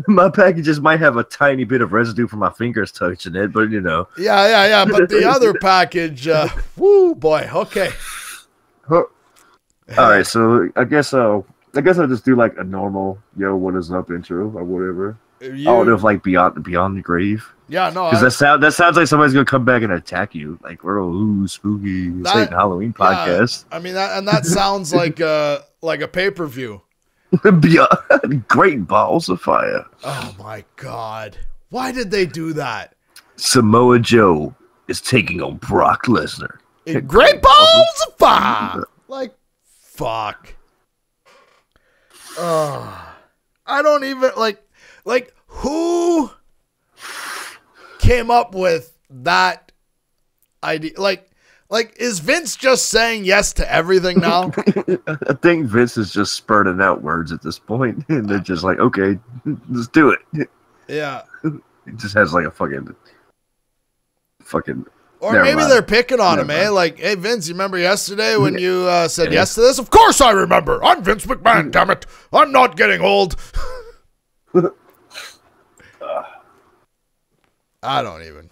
My packages might have a tiny bit of residue from my fingers touching it, but you know.
Yeah. But the other package, woo, boy. Okay.
All right, so I guess I'll just do like a normal "Yo, what is up" intro or whatever. I don't know if like beyond the grave.
Yeah, no.
Because that sounds like somebody's gonna come back and attack you. Like we're all spooky. This ain't Halloween podcast.
I mean that sounds like a pay-per-view.
Beyond Great Balls of Fire.
Oh my god! Why did they do that?
Samoa Joe is taking on Brock Lesnar.
Great Balls of Fire. Like fuck. I don't even like who came up with that idea? Like is Vince just saying yes to everything now?
I think Vince is just spurting out words at this point, and they're just like, okay, let's do it.
Yeah.
It just has like a fucking.
Or maybe they're picking on him, eh? Like, hey, Vince, you remember yesterday when you said yes to this? Of course I remember. I'm Vince McMahon, damn it. I'm not getting old. I don't even.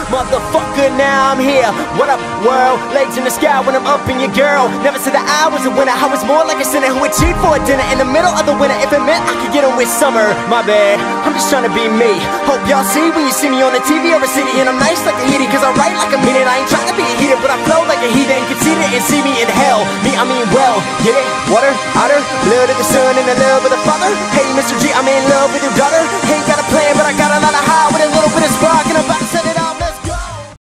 Motherfucker, now I'm here. What up, world? Legs in the sky when I'm up in your girl. Never said that I was a winner. I was more like a sinner who would cheat for a dinner in the middle of the winter. If it meant I could get on with summer, my bad. I'm just trying to be me. Hope y'all see when you see me on the TV or a city. And I'm nice like a heater, cause I write like a minute. I ain't trying to be a heater, but I flow like a heathen. Conceited and see me in hell. Me, I mean well. Get it? Water, otter, blood of the sun and the love of the fire.